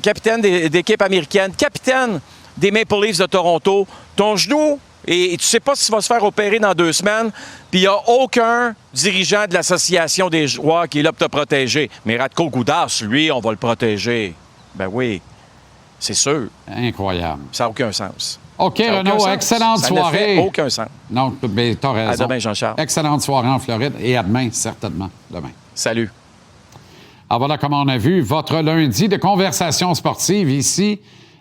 capitaine d'équipe américaine, capitaine des Maple Leafs de Toronto. Ton genou, et tu sais pas si tu vas se faire opérer dans 2 semaines, puis il n'y a aucun dirigeant de l'association des joueurs qui est là pour te protéger. Mais Radko Gudas, lui, on va le protéger. Ben oui, c'est sûr. Incroyable. Ça n'a aucun sens. OK, Renaud, excellente soirée. Ça n'a aucun sens. Non, mais t'as raison. À demain, Jean-Charles. Excellente soirée en Floride et à demain, certainement. Demain. Salut. Alors voilà, comme on a vu, votre lundi de conversation sportive ici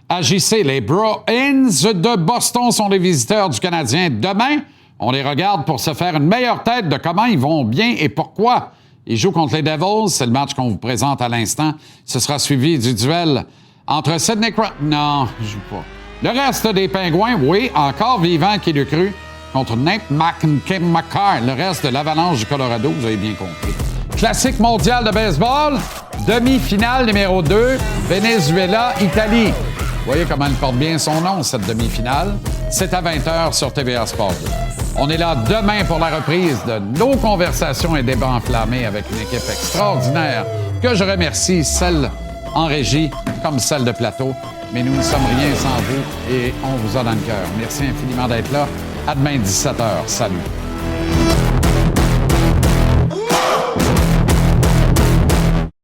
à JC. Les Bruins de Boston sont les visiteurs du Canadien. Demain, on les regarde pour se faire une meilleure tête de comment ils vont bien et pourquoi. Ils jouent contre les Devils. C'est le match qu'on vous présente à l'instant. Ce sera suivi du duel entre Sidney Crosby... Non, je joue pas. Le reste des Pingouins, oui, encore vivant qui le cru, contre Nate McCarr. Le reste de l'Avalanche du Colorado, vous avez bien compris. Classique mondial de baseball, demi-finale numéro 2, Venezuela-Italie. Vous voyez comment elle porte bien son nom, cette demi-finale. C'est à 20h sur TVA Sport 2. On est là demain pour la reprise de nos conversations et débats enflammés avec une équipe extraordinaire que je remercie, celle en régie comme celle de plateau. Mais nous ne sommes rien sans vous et on vous a dans le cœur. Merci infiniment d'être là. À demain, 17h. Salut.